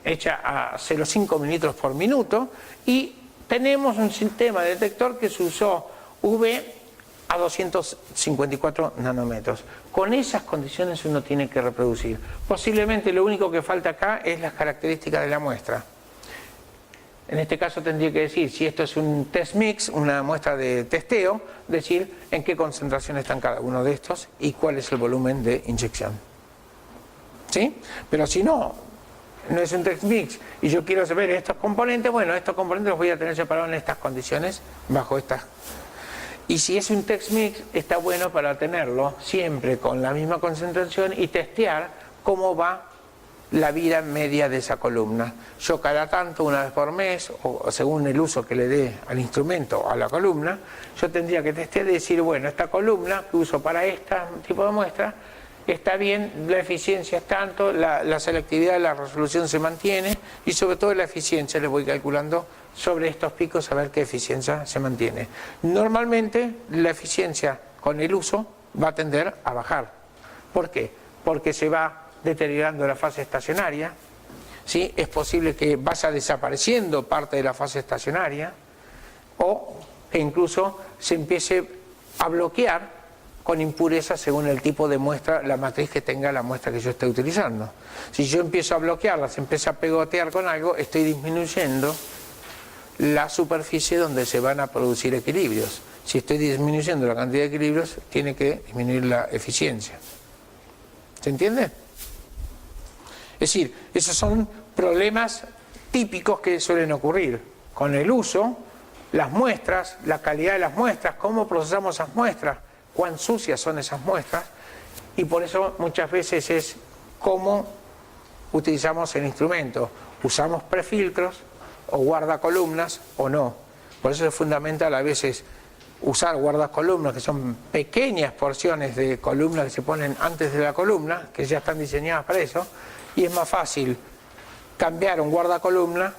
hecha a 0,5 mililitros por minuto y tenemos un sistema de detector que se usó UV a 254 nanómetros. Con esas condiciones uno tiene que reproducir. Posiblemente lo único que falta acá es las características de la muestra. En este caso tendría que decir, si esto es un test mix, una muestra de testeo, decir en qué concentración están cada uno de estos y cuál es el volumen de inyección. ¿Sí? Pero si no es un test mix y yo quiero saber estos componentes, bueno, estos componentes los voy a tener separados en estas condiciones, bajo estas. Y si es un test mix, está bueno para tenerlo siempre con la misma concentración y testear cómo va la vida media de esa columna. Yo cada tanto, una vez por mes, o según el uso que le dé al instrumento o a la columna, yo tendría que testear y decir, bueno, esta columna que uso para este tipo de muestra está bien, la eficiencia es tanto, la selectividad, la resolución se mantiene y sobre todo la eficiencia le voy calculando sobre estos picos a ver qué eficiencia se mantiene. Normalmente la eficiencia con el uso va a tender a bajar. ¿Por qué? Porque se va deteriorando la fase estacionaria, ¿sí? Es posible que vaya desapareciendo parte de la fase estacionaria o que incluso se empiece a bloquear con impurezas según el tipo de muestra, la matriz que tenga la muestra que yo esté utilizando. Si yo empiezo a bloquearla, se empieza a pegotear con algo, estoy disminuyendo la superficie donde se van a producir equilibrios. Si estoy disminuyendo la cantidad de equilibrios, tiene que disminuir la eficiencia. ¿Se entiende? Es decir, esos son problemas típicos que suelen ocurrir con el uso, las muestras, la calidad de las muestras, cómo procesamos esas muestras, cuán sucias son esas muestras, y por eso muchas veces es cómo utilizamos el instrumento. Usamos prefiltros o guardacolumnas o no. Por eso es fundamental a veces usar guardacolumnas, que son pequeñas porciones de columnas que se ponen antes de la columna, que ya están diseñadas para eso, y es más fácil cambiar un guardacolumna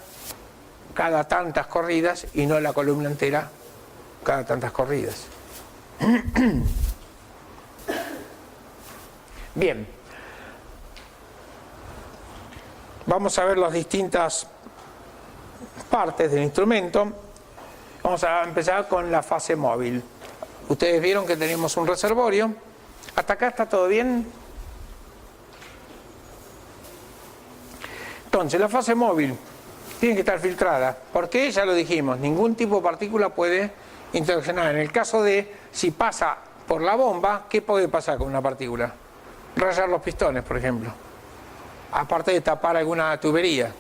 cada tantas corridas y no la columna entera cada tantas corridas. Bien, vamos a ver las distintas partes del instrumento. Vamos a empezar con la fase móvil. Ustedes vieron que tenemos un reservorio. ¿Hasta acá está todo bien? Entonces, la fase móvil tiene que estar filtrada. ¿Por qué? Ya lo dijimos, ningún tipo de partícula puede interaccionar. En el caso de si pasa por la bomba, ¿qué puede pasar con una partícula? Rayar los pistones, por ejemplo. Aparte de tapar alguna tubería.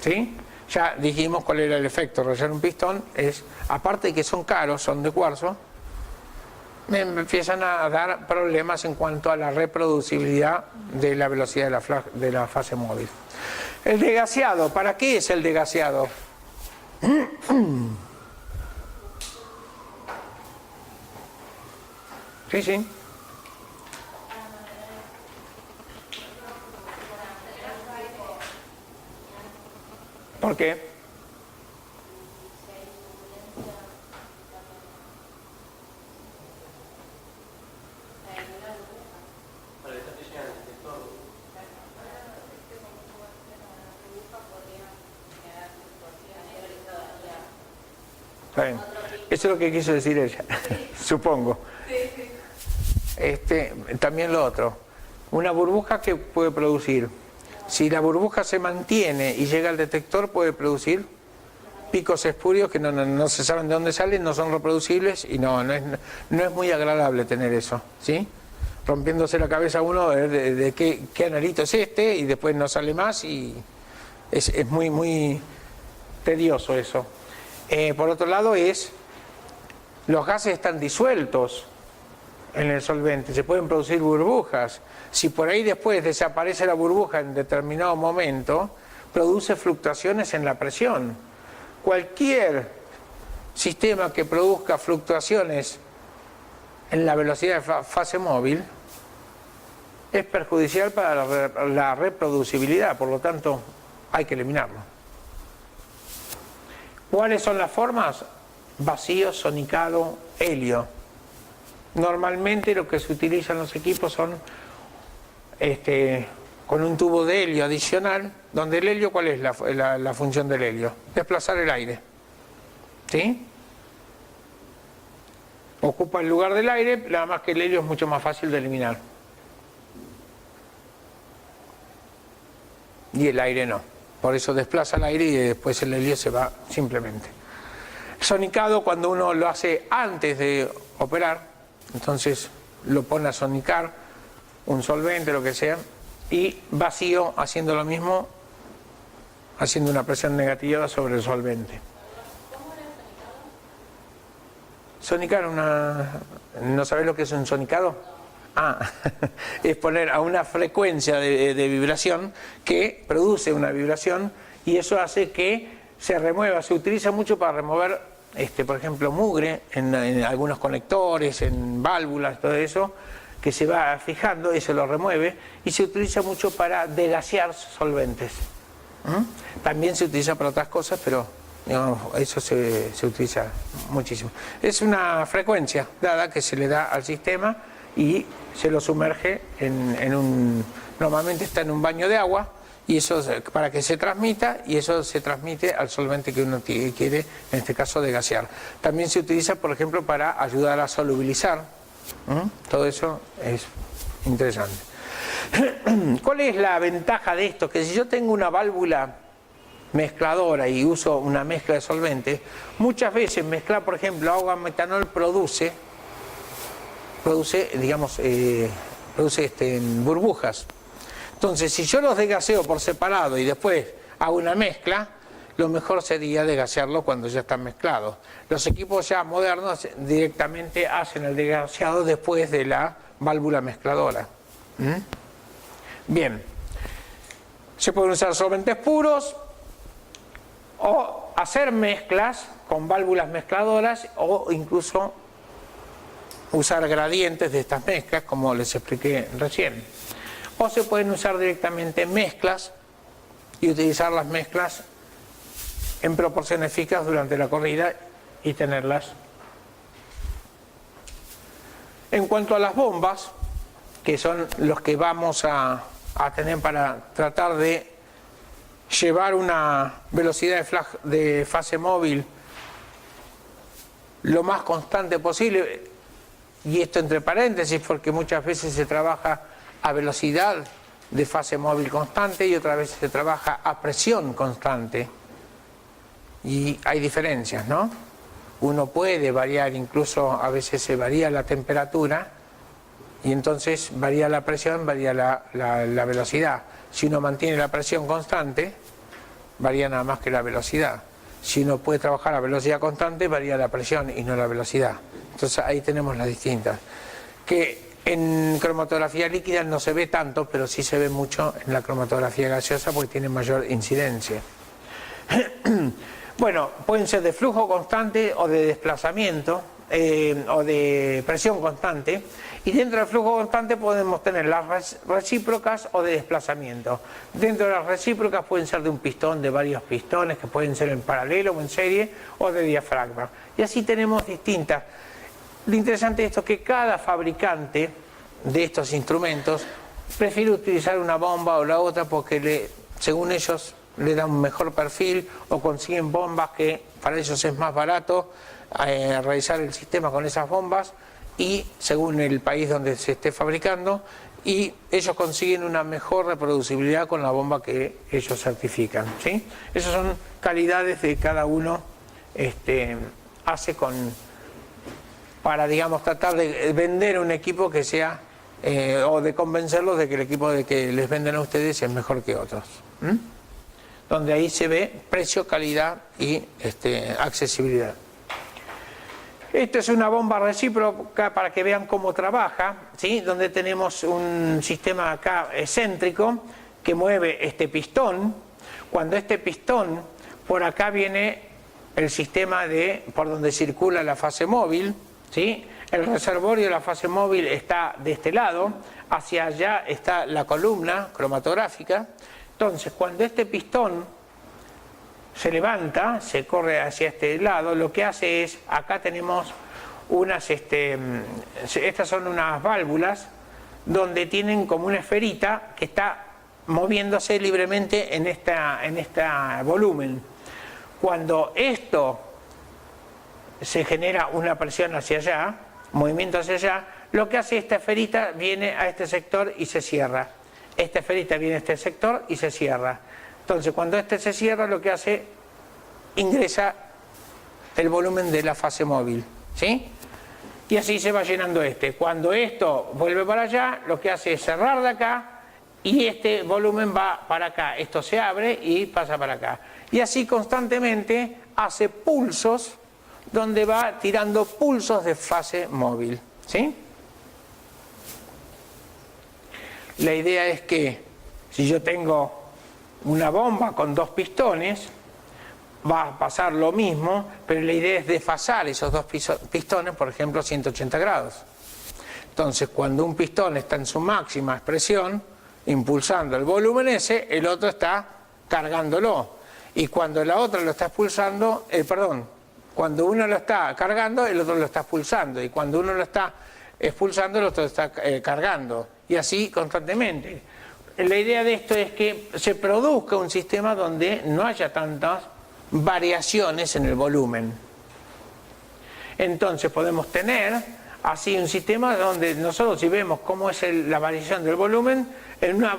¿Sí? Ya dijimos cuál era el efecto. Rayar un pistón es, aparte de que son caros, son de cuarzo, me empiezan a dar problemas en cuanto a la reproducibilidad de la velocidad de la fase móvil. El degaseado, ¿para qué es el degaseado? Sí, sí. ¿Por qué? Está bien. Eso es lo que quiso decir ella, supongo. También lo otro. Una burbuja que puede producir. Si la burbuja se mantiene y llega al detector, puede producir picos espurios que no se saben de dónde salen, no son reproducibles y no es muy agradable tener eso, ¿sí? Rompiéndose la cabeza uno de qué analito es este y después no sale más y es muy, muy tedioso eso. Por otro lado los gases están disueltos en el solvente, se pueden producir burbujas. Si por ahí después desaparece la burbuja en determinado momento, produce fluctuaciones en la presión. Cualquier sistema que produzca fluctuaciones en la velocidad de fase móvil es perjudicial para la reproducibilidad, por lo tanto hay que eliminarlo. ¿Cuáles son las formas? Vacío, sonicado, helio. Normalmente lo que se utiliza en los equipos son con un tubo de helio adicional, donde el helio, ¿cuál es la función del helio? Desplazar el aire. ¿Sí? Ocupa el lugar del aire, nada más que el helio es mucho más fácil de eliminar. Y el aire no. Por eso desplaza el aire y después el helio se va simplemente. Sonicado cuando uno lo hace antes de operar, entonces lo pone a sonicar, un solvente, lo que sea, y vacío haciendo lo mismo, haciendo una presión negativa sobre el solvente. ¿Cómo era sonicado? Sonicar ¿no sabés lo que es un sonicado? Es poner a una frecuencia de vibración que produce una vibración y eso hace que se remueva, se utiliza mucho para remover, por ejemplo, mugre en algunos conectores, en válvulas, todo eso, que se va fijando y se lo remueve y se utiliza mucho para degasear solventes. También se utiliza para otras cosas, pero digamos, eso se utiliza muchísimo. Es una frecuencia dada que se le da al sistema y se lo sumerge normalmente está en un baño de agua y eso para que se transmita y eso se transmite al solvente que uno quiere, en este caso degasear. También se utiliza, por ejemplo, para ayudar a solubilizar. Todo eso es interesante. ¿Cuál es la ventaja de esto? Que si yo tengo una válvula mezcladora y uso una mezcla de solventes, muchas veces mezclar, por ejemplo, agua metanol produce burbujas. Entonces, si yo los degaseo por separado y después hago una mezcla, lo mejor sería degasearlo cuando ya están mezclados. Los equipos ya modernos directamente hacen el degaseado después de la válvula mezcladora. Bien, se pueden usar solventes puros o hacer mezclas con válvulas mezcladoras o incluso usar gradientes de estas mezclas, como les expliqué recién. O se pueden usar directamente mezclas y utilizar las mezclas en proporciones fijas durante la corrida y tenerlas. En cuanto a las bombas, que son los que vamos a tener para tratar de llevar una velocidad de fase móvil lo más constante posible, y esto entre paréntesis porque muchas veces se trabaja a velocidad de fase móvil constante y otras veces se trabaja a presión constante, y hay diferencias, ¿no? Uno puede variar, incluso a veces se varía la temperatura y entonces varía la presión, varía la velocidad. Si uno mantiene la presión constante, varía nada más que la velocidad. Si uno puede trabajar a velocidad constante, varía la presión y no la velocidad. Entonces ahí tenemos las distintas. Que en cromatografía líquida no se ve tanto, pero sí se ve mucho en la cromatografía gaseosa porque tiene mayor incidencia. Bueno, pueden ser de flujo constante o de desplazamiento o de presión constante, y dentro del flujo constante podemos tener las recíprocas o de desplazamiento. Dentro de las recíprocas pueden ser de un pistón, de varios pistones que pueden ser en paralelo o en serie, o de diafragma. Y así tenemos distintas. Lo interesante de esto es que cada fabricante de estos instrumentos prefiere utilizar una bomba o la otra porque según ellos le da un mejor perfil, o consiguen bombas que para ellos es más barato realizar el sistema con esas bombas, y según el país donde se esté fabricando, y ellos consiguen una mejor reproducibilidad con la bomba que ellos certifican, ¿sí? Esas son calidades de cada uno hace para, digamos, tratar de vender un equipo que sea o de convencerlos de que el equipo de que les venden a ustedes es mejor que otros. Donde ahí se ve precio, calidad y accesibilidad. Esta es una bomba recíproca para que vean cómo trabaja, ¿sí? Donde tenemos un sistema acá excéntrico que mueve este pistón. Cuando este pistón, por acá viene el sistema por donde circula la fase móvil, ¿sí? El reservorio de la fase móvil está de este lado, hacia allá está la columna cromatográfica. Entonces, cuando este pistón se levanta, se corre hacia este lado, lo que hace es, acá tenemos unas, estas son unas válvulas donde tienen como una esferita que está moviéndose libremente en este volumen. Cuando esto se genera una presión hacia allá, movimiento hacia allá, lo que hace esta esferita viene a este sector y se cierra. Esta esferita viene a este sector y se cierra. Entonces, cuando este se cierra, lo que hace, ingresa el volumen de la fase móvil, ¿sí? Y así se va llenando Cuando esto vuelve para allá, lo que hace es cerrar de acá y este volumen va para acá. Esto se abre y pasa para acá. Y así constantemente hace pulsos, donde va tirando pulsos de fase móvil, ¿sí? La idea es que si yo tengo una bomba con dos pistones, va a pasar lo mismo, pero la idea es desfasar esos dos pistones, por ejemplo, a 180 grados. Entonces, cuando un pistón está en su máxima expresión, impulsando el volumen ese, el otro está cargándolo. Y cuando la otra lo está expulsando, cuando uno lo está cargando, el otro lo está expulsando. Y cuando uno lo está expulsando, el otro lo está cargando. Y así constantemente. La idea de esto es que se produzca un sistema donde no haya tantas variaciones en el volumen. Entonces podemos tener así un sistema donde nosotros, si vemos cómo es la variación del volumen, en una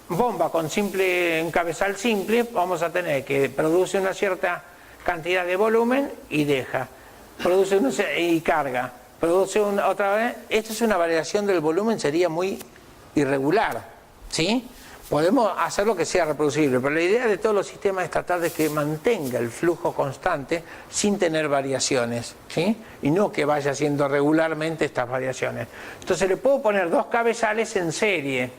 bomba con un cabezal simple, vamos a tener que produce una cierta cantidad de volumen y deja, y carga, produce otra vez. Esta es una variación del volumen, sería muy irregular, ¿sí? Podemos hacer lo que sea reproducible, pero la idea de todos los sistemas es tratar de que mantenga el flujo constante sin tener variaciones, ¿sí? Y no que vaya haciendo regularmente estas variaciones. Entonces le puedo poner dos cabezales en serie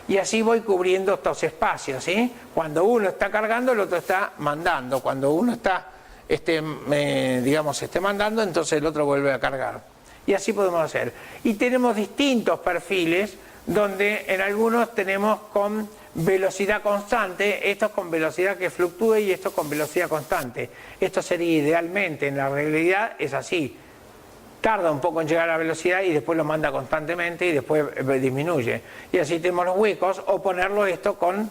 y así voy cubriendo estos espacios, ¿sí? Cuando uno está cargando, el otro está mandando. Cuando uno está, mandando, entonces el otro vuelve a cargar. Y así podemos hacer. Y tenemos distintos perfiles, donde en algunos tenemos con velocidad constante, estos con velocidad que fluctúe y estos con velocidad constante. Esto sería idealmente, en la realidad es así. Tarda un poco en llegar a la velocidad y después lo manda constantemente y después disminuye. Y así tenemos los huecos, o ponerlo esto con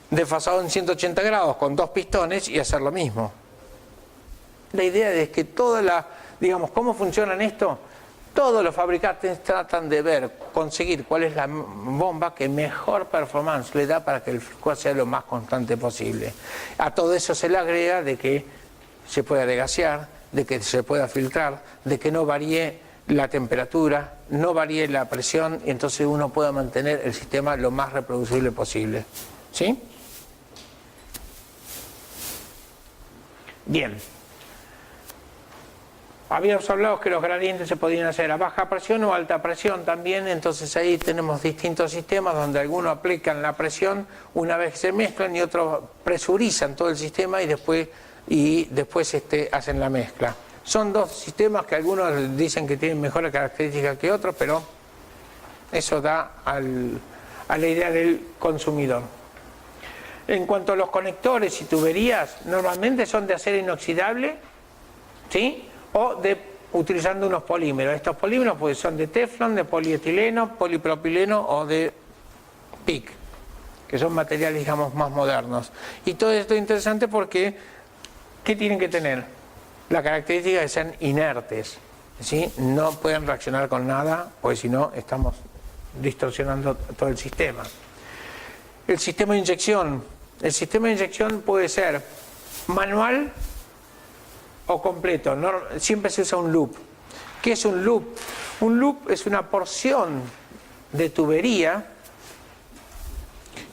desfasado en 180 grados, con dos pistones y hacer lo mismo. La idea es que ¿cómo funcionan esto? Todos los fabricantes tratan de conseguir cuál es la bomba que mejor performance le da para que el flujo sea lo más constante posible. A todo eso se le agrega de que se pueda degasear, de que se pueda filtrar, de que no varíe la temperatura, no varíe la presión, y entonces uno pueda mantener el sistema lo más reproducible posible. ¿Sí? Bien. Habíamos hablado que los gradientes se podían hacer a baja presión o alta presión también, entonces ahí tenemos distintos sistemas donde algunos aplican la presión una vez que se mezclan y otros presurizan todo el sistema y después hacen la mezcla. Son dos sistemas que algunos dicen que tienen mejores características que otros, pero eso da a la idea del consumidor. En cuanto a los conectores y tuberías, normalmente son de acero inoxidable, ¿sí? O utilizando unos polímeros. Estos polímeros pues son de teflón, de polietileno, polipropileno o de PIC, que son materiales, digamos, más modernos. Y todo esto es interesante porque ¿qué tienen que tener? La característica de ser inertes, ¿sí? No pueden reaccionar con nada, porque si no estamos distorsionando todo el sistema. El sistema de inyección. El sistema de inyección puede ser manual o completo. Siempre se usa un loop. ¿Qué es un loop? Un loop es una porción de tubería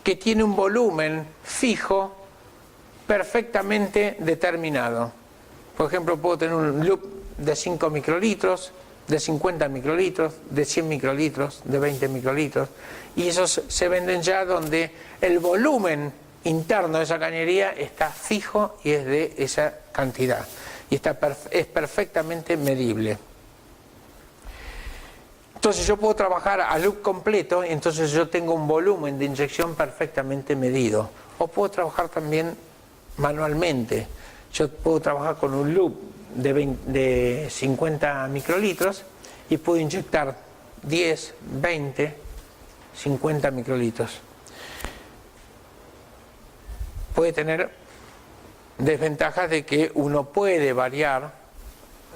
que tiene un volumen fijo perfectamente determinado. Por ejemplo, puedo tener un loop de 5 microlitros, de 50 microlitros, de 100 microlitros, de 20 microlitros, y esos se venden ya donde el volumen interno de esa cañería está fijo y es de esa cantidad. Y es perfectamente medible. Entonces yo puedo trabajar a loop completo, y entonces yo tengo un volumen de inyección perfectamente medido. O puedo trabajar también manualmente. Yo puedo trabajar con un loop de 50 microlitros y puedo inyectar 10, 20, 50 microlitros. Puede tener desventajas de que uno puede variar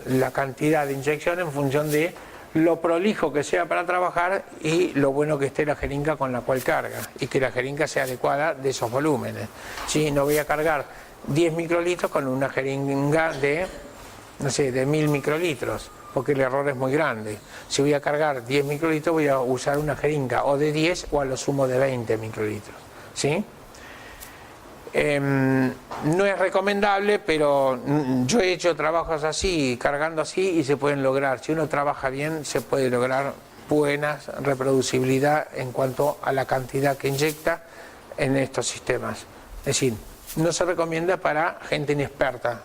la cantidad de inyección en función de lo prolijo que sea para trabajar y lo bueno que esté la jeringa con la cual carga, y que la jeringa sea adecuada de esos volúmenes. ¿Sí? No voy a cargar 10 microlitros con una jeringa de 1000 microlitros, porque el error es muy grande. Si voy a cargar 10 microlitros, voy a usar una jeringa o de 10 o a lo sumo de 20 microlitros. ¿Sí? No es recomendable, pero yo he hecho trabajos así, cargando así, y se pueden lograr. Si uno trabaja bien, se puede lograr buena reproducibilidad en cuanto a la cantidad que inyecta en estos sistemas. Es decir, no se recomienda para gente inexperta.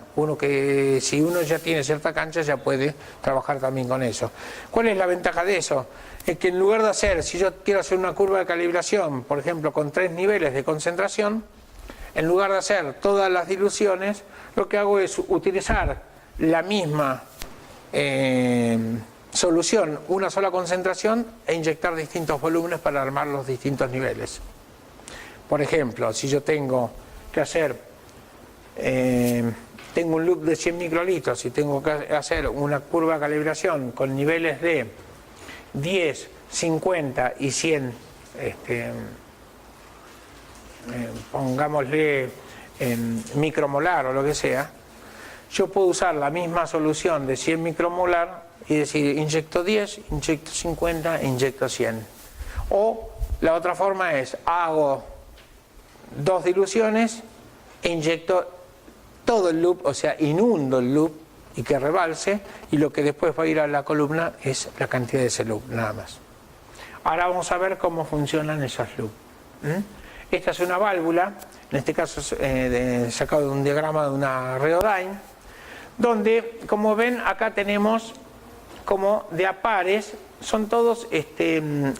Si uno ya tiene cierta cancha, ya puede trabajar también con eso. ¿Cuál es la ventaja de eso? Es que en lugar de si yo quiero hacer una curva de calibración, por ejemplo, con 3 niveles de concentración, en lugar de hacer todas las diluciones, lo que hago es utilizar la misma solución, una sola concentración, e inyectar distintos volúmenes para armar los distintos niveles. Por ejemplo, si yo tengo que hacer, tengo un loop de 100 microlitros y tengo que hacer una curva de calibración con niveles de 10, 50 y 100, pongámosle micromolar o lo que sea, yo puedo usar la misma solución de 100 micromolar y decir inyecto 10, inyecto 50, inyecto 100. O la otra forma es, hago 2 diluciones e inyecto todo el loop, o sea, inundo el loop y que rebalse, y lo que después va a ir a la columna es la cantidad de ese loop, nada más. Ahora vamos a ver cómo funcionan esos loops. Esta es una válvula, en este caso sacado de un diagrama de una Reodyne, donde, como ven, acá tenemos como de a pares, son todos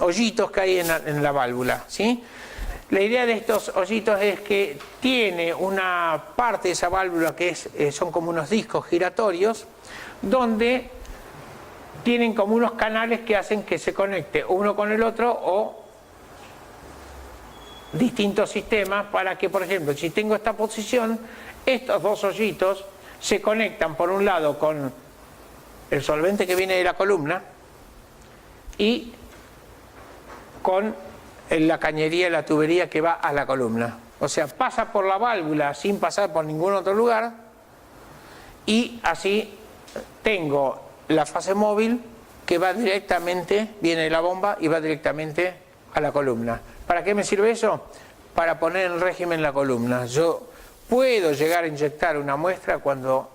hoyitos que hay en la válvula, ¿sí? La idea de estos hoyitos es que tiene una parte de esa válvula que son como unos discos giratorios, donde tienen como unos canales que hacen que se conecte uno con el otro o distintos sistemas para que, por ejemplo, si tengo esta posición, estos dos hoyitos se conectan por un lado con el solvente que viene de la columna y con la cañería, la tubería que va a la columna. O sea, pasa por la válvula sin pasar por ningún otro lugar y así tengo la fase móvil que va directamente, viene de la bomba y va directamente a la columna. ¿Para qué me sirve eso? Para poner en régimen la columna. Yo puedo llegar a inyectar una muestra cuando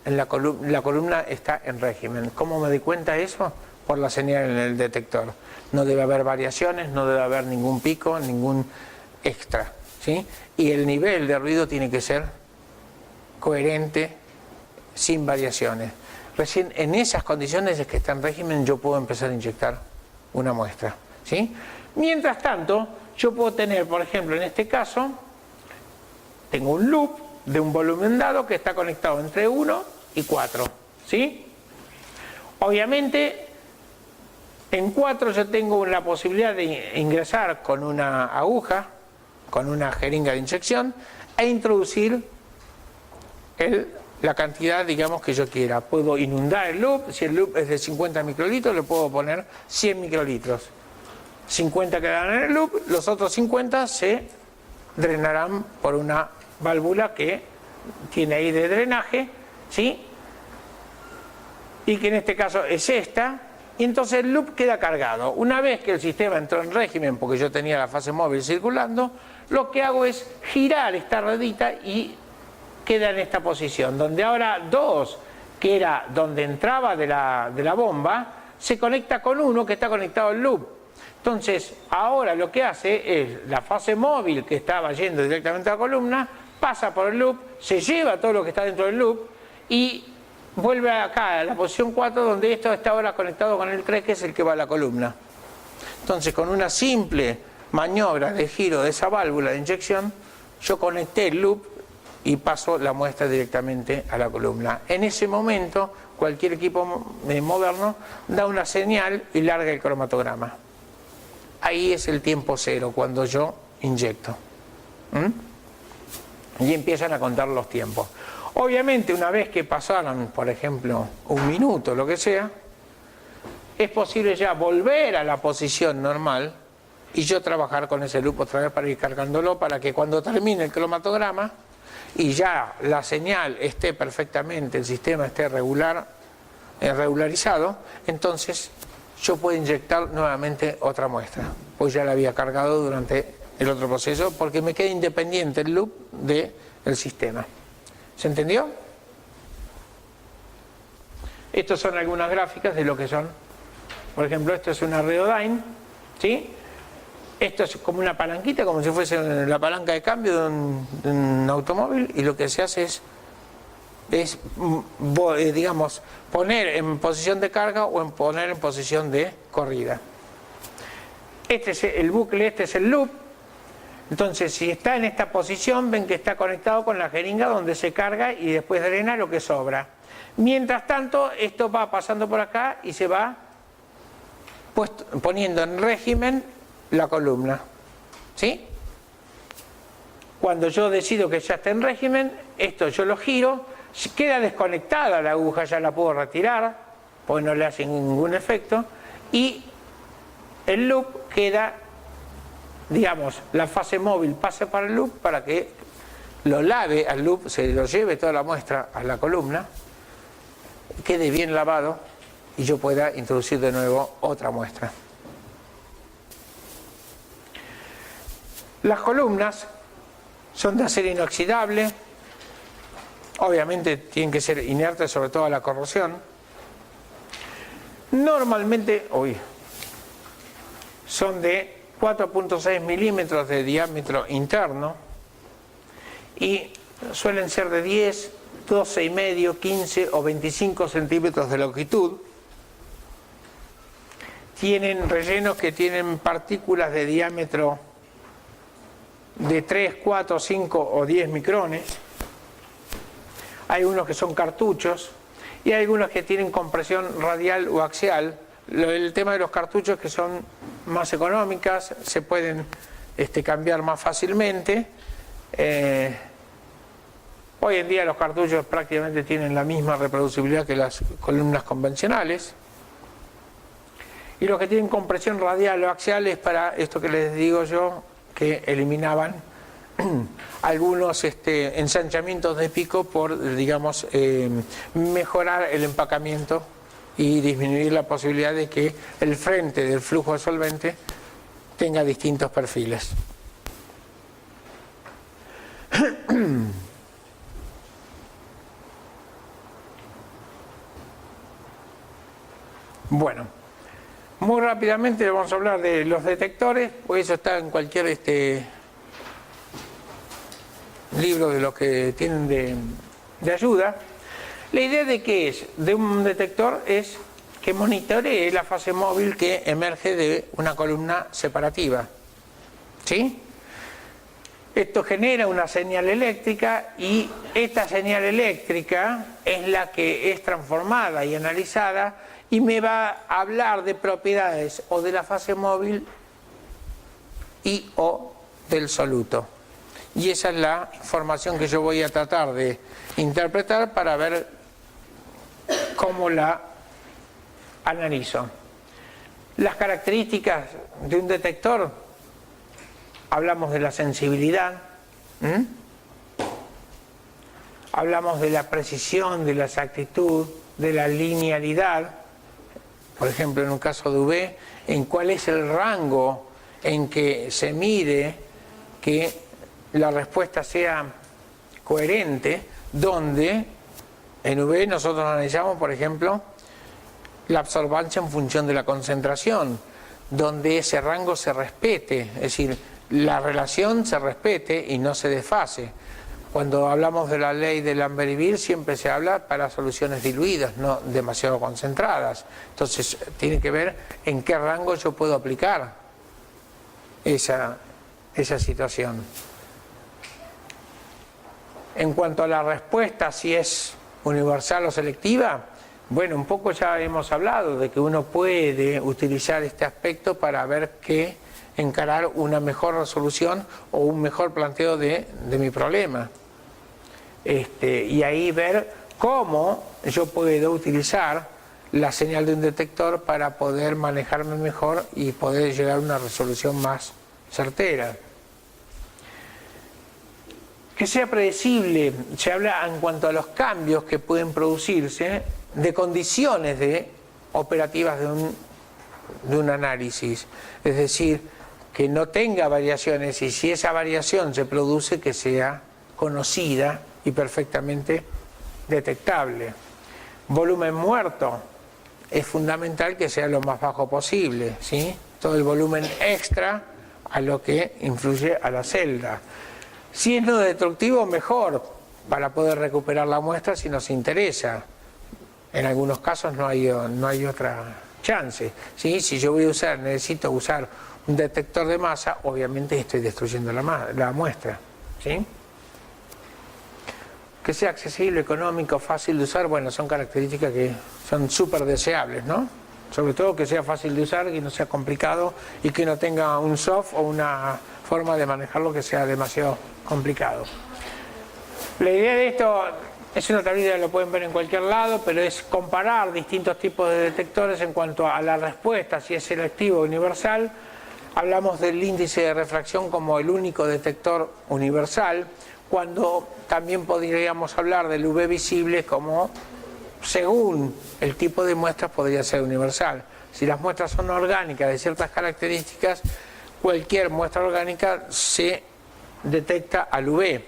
la columna está en régimen. ¿Cómo me doy cuenta de eso? Por la señal en el detector. No debe haber variaciones, no debe haber ningún pico, ningún extra, ¿sí? Y el nivel de ruido tiene que ser coherente, sin variaciones. Recién en esas condiciones es que está en régimen, yo puedo empezar a inyectar una muestra, ¿sí? Mientras tanto, yo puedo tener, por ejemplo, en este caso, tengo un loop de un volumen dado que está conectado entre 1 y 4, ¿sí? Obviamente, en 4 yo tengo la posibilidad de ingresar con una aguja, con una jeringa de inyección, e introducir la cantidad, digamos, que yo quiera. Puedo inundar el loop, si el loop es de 50 microlitros, le puedo poner 100 microlitros. 50 quedarán en el loop, los otros 50 se drenarán por una válvula que tiene ahí de drenaje, ¿sí? Y que en este caso es esta, y entonces el loop queda cargado. Una vez que el sistema entró en régimen, porque yo tenía la fase móvil circulando, lo que hago es girar esta ruedita y queda en esta posición, donde ahora 2, que era donde entraba de la bomba, se conecta con 1 que está conectado al loop. Entonces, ahora lo que hace es la fase móvil que estaba yendo directamente a la columna, pasa por el loop, se lleva todo lo que está dentro del loop y vuelve acá a la posición 4, donde esto está ahora conectado con el 3, que es el que va a la columna. Entonces, con una simple maniobra de giro de esa válvula de inyección, yo conecté el loop y paso la muestra directamente a la columna. En ese momento, cualquier equipo moderno da una señal y larga el cromatograma. Ahí es el tiempo cero, cuando yo inyecto. Y empiezan a contar los tiempos. Obviamente, una vez que pasaron, por ejemplo, 1 minuto, lo que sea, es posible ya volver a la posición normal y yo trabajar con ese loop otra vez para ir cargándolo, para que cuando termine el cromatograma y ya la señal esté perfectamente, el sistema esté regularizado, entonces yo puedo inyectar nuevamente otra muestra, pues ya la había cargado durante el otro proceso, porque me queda independiente el loop del sistema. ¿Se entendió? Estas son algunas gráficas de lo que son. Por ejemplo, esto es una Reodyne, ¿sí? Esto es como una palanquita, como si fuese la palanca de cambio de un automóvil, y lo que se hace es digamos, poner en posición de carga o poner en posición de corrida. Este es el bucle, este es el loop. Entonces, si está en esta posición, ven que está conectado con la jeringa donde se carga y después drena lo que sobra. Mientras tanto, esto va pasando por acá y se va poniendo en régimen la columna, ¿sí? Cuando yo decido que ya está en régimen, esto yo lo giro, queda desconectada la aguja, ya la puedo retirar, porque no le hace ningún efecto, y el loop queda, digamos, la fase móvil pasa para el loop para que lo lave al loop, se lo lleve toda la muestra a la columna, quede bien lavado y yo pueda introducir de nuevo otra muestra. Las columnas son de acero inoxidable, obviamente tienen que ser inertes sobre todo a la corrosión. Normalmente, son de 4.6 milímetros de diámetro interno y suelen ser de 10, 12,5, 15 o 25 centímetros de longitud. Tienen rellenos que tienen partículas de diámetro de 3, 4, 5 o 10 micrones. Hay unos que son cartuchos y hay algunos que tienen compresión radial o axial. El tema de los cartuchos que son más económicas, se pueden cambiar más fácilmente. Hoy en día los cartuchos prácticamente tienen la misma reproducibilidad que las columnas convencionales. Y los que tienen compresión radial o axial es para esto que les digo yo, que eliminaban algunos ensanchamientos de pico por, digamos, mejorar el empacamiento y disminuir la posibilidad de que el frente del flujo de solvente tenga distintos perfiles. Bueno, muy rápidamente vamos a hablar de los detectores, porque eso está en cualquier libro de los que tienen de ayuda. La idea de qué es de un detector es que monitoree la fase móvil que emerge de una columna separativa. ¿Sí? Esto genera una señal eléctrica y esta señal eléctrica es la que es transformada y analizada y me va a hablar de propiedades o de la fase móvil y o del soluto. Y esa es la información que yo voy a tratar de interpretar para ver cómo la analizo. Las características de un detector, hablamos de la sensibilidad, hablamos de la precisión, de la exactitud, de la linealidad, por ejemplo en un caso de UV, en cuál es el rango en que se mide que la respuesta sea coherente, donde en UV nosotros analizamos, por ejemplo, la absorbancia en función de la concentración, donde ese rango se respete, es decir, la relación se respete y no se desfase. Cuando hablamos de la ley de Lambert-Ilbert siempre se habla para soluciones diluidas, no demasiado concentradas. Entonces tiene que ver en qué rango yo puedo aplicar esa situación. En cuanto a la respuesta, si es universal o selectiva, bueno, un poco ya hemos hablado de que uno puede utilizar este aspecto para ver qué encarar una mejor resolución o un mejor planteo de mi problema. Y ahí ver cómo yo puedo utilizar la señal de un detector para poder manejarme mejor y poder llegar a una resolución más certera. Que sea predecible, se habla en cuanto a los cambios que pueden producirse de condiciones operativas de un análisis, es decir, que no tenga variaciones y si esa variación se produce que sea conocida y perfectamente detectable. Volumen muerto, es fundamental que sea lo más bajo posible, ¿sí? Todo el volumen extra a lo que influye a la celda. Si es no destructivo, mejor, para poder recuperar la muestra si nos interesa. En algunos casos no hay otra chance, ¿sí? Si yo necesito usar un detector de masa, obviamente estoy destruyendo la muestra, ¿sí? Que sea accesible, económico, fácil de usar, bueno, son características que son súper deseables, ¿no? Sobre todo que sea fácil de usar, que no sea complicado y que no tenga un soft o una forma de manejarlo que sea demasiado complicado. La idea de esto es una tablilla que lo pueden ver en cualquier lado, pero es comparar distintos tipos de detectores en cuanto a la respuesta, si es selectivo o universal. Hablamos del índice de refracción como el único detector universal, cuando también podríamos hablar del UV visible como, según el tipo de muestras, podría ser universal. Si las muestras son orgánicas de ciertas características, cualquier muestra orgánica se detecta al UV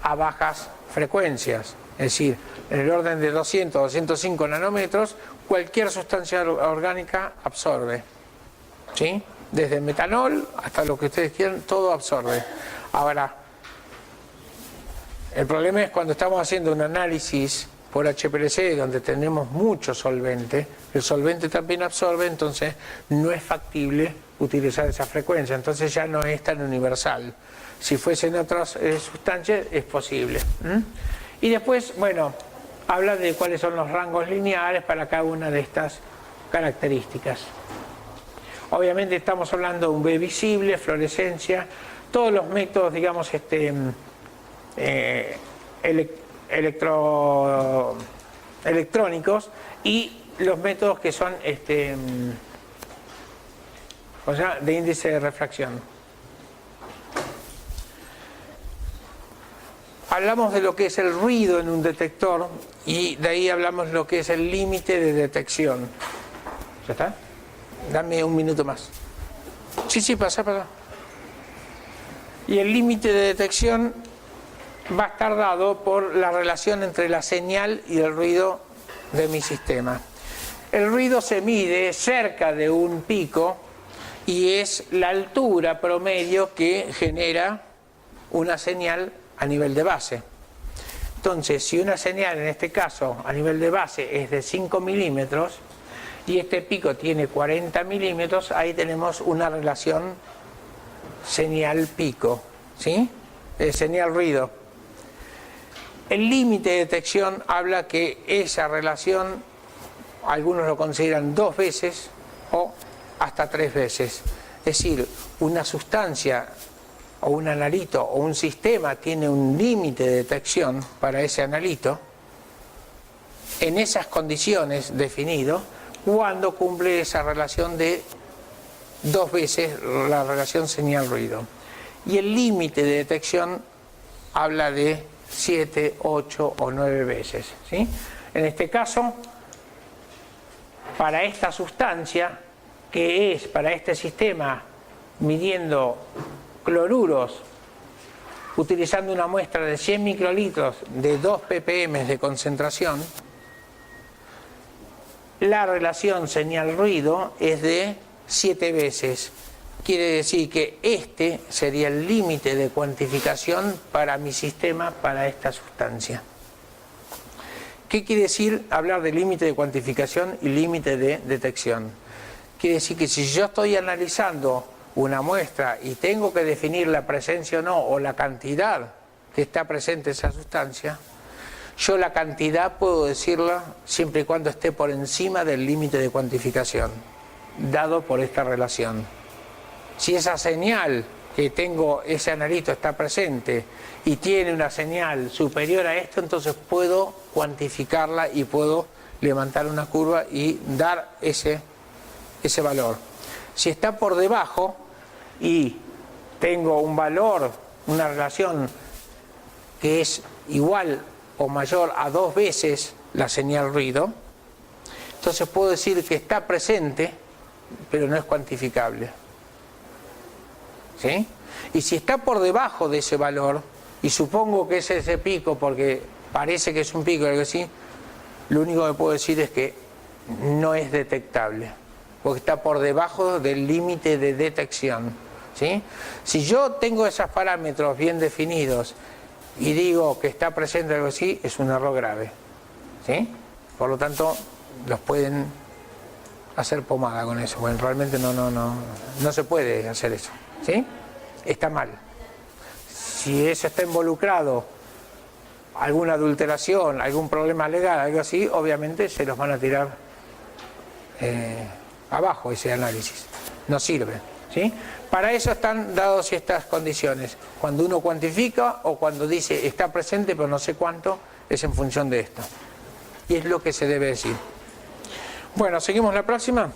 a bajas frecuencias, es decir, en el orden de 200 o 205 nanómetros, cualquier sustancia orgánica absorbe. ¿sí? Desde el metanol hasta lo que ustedes quieran, todo absorbe. Ahora, el problema es cuando estamos haciendo un análisis por HPLC, donde tenemos mucho solvente, el solvente también absorbe, entonces no es factible utilizar esa frecuencia, entonces ya no es tan universal. Si fuesen otras sustancias, es posible. Y después, bueno, habla de cuáles son los rangos lineales para cada una de estas características. Obviamente estamos hablando de un B visible, fluorescencia, todos los métodos, digamos, electrónicos y los métodos que son o sea, de índice de refracción. Hablamos de lo que es el ruido en un detector y de ahí hablamos de lo que es el límite de detección. ¿Ya está? Dame un minuto más. Sí, pasa. Y el límite de detección va a estar dado por la relación entre la señal y el ruido de mi sistema. El ruido se mide cerca de un pico y es la altura promedio que genera una señal a nivel de base. Entonces, si una señal, en este caso, a nivel de base es de 5 milímetros y este pico tiene 40 milímetros, ahí tenemos una relación señal-pico, ¿sí? Señal-ruido. El límite de detección habla que esa relación, algunos lo consideran 2 veces o hasta 3 veces. Es decir, una sustancia o un analito o un sistema tiene un límite de detección para ese analito en esas condiciones definido cuando cumple esa relación de 2 veces la relación señal-ruido. Y el límite de detección habla de 7, 8 o 9 veces, ¿sí? En este caso, para esta sustancia, que es para este sistema midiendo cloruros, utilizando una muestra de 100 microlitros de 2 ppm de concentración, la relación señal-ruido es de 7 veces. Quiere decir que este sería el límite de cuantificación para mi sistema, para esta sustancia. ¿Qué quiere decir hablar de límite de cuantificación y límite de detección? Quiere decir que si yo estoy analizando una muestra y tengo que definir la presencia o no, o la cantidad que está presente en esa sustancia, yo la cantidad puedo decirla siempre y cuando esté por encima del límite de cuantificación, dado por esta relación. Si esa señal que tengo, ese analito está presente y tiene una señal superior a esto, entonces puedo cuantificarla y puedo levantar una curva y dar ese valor. Si está por debajo y tengo un valor, una relación que es igual o mayor a 2 veces la señal ruido, entonces puedo decir que está presente, pero no es cuantificable. ¿Sí? Y si está por debajo de ese valor, y supongo que es ese pico porque parece que es un pico o algo así, lo único que puedo decir es que no es detectable, porque está por debajo del límite de detección. ¿Sí? Si yo tengo esos parámetros bien definidos y digo que está presente algo así, es un error grave. ¿Sí? Por lo tanto, los pueden hacer pomada con eso. Bueno, realmente no se puede hacer eso. ¿Sí? Está mal. Si eso está involucrado, alguna adulteración, algún problema legal, algo así, obviamente se los van a tirar abajo ese análisis. No sirve. ¿Sí? Para eso están dados estas condiciones. Cuando uno cuantifica o cuando dice está presente pero no sé cuánto, es en función de esto. Y es lo que se debe decir. Bueno, ¿seguimos la próxima?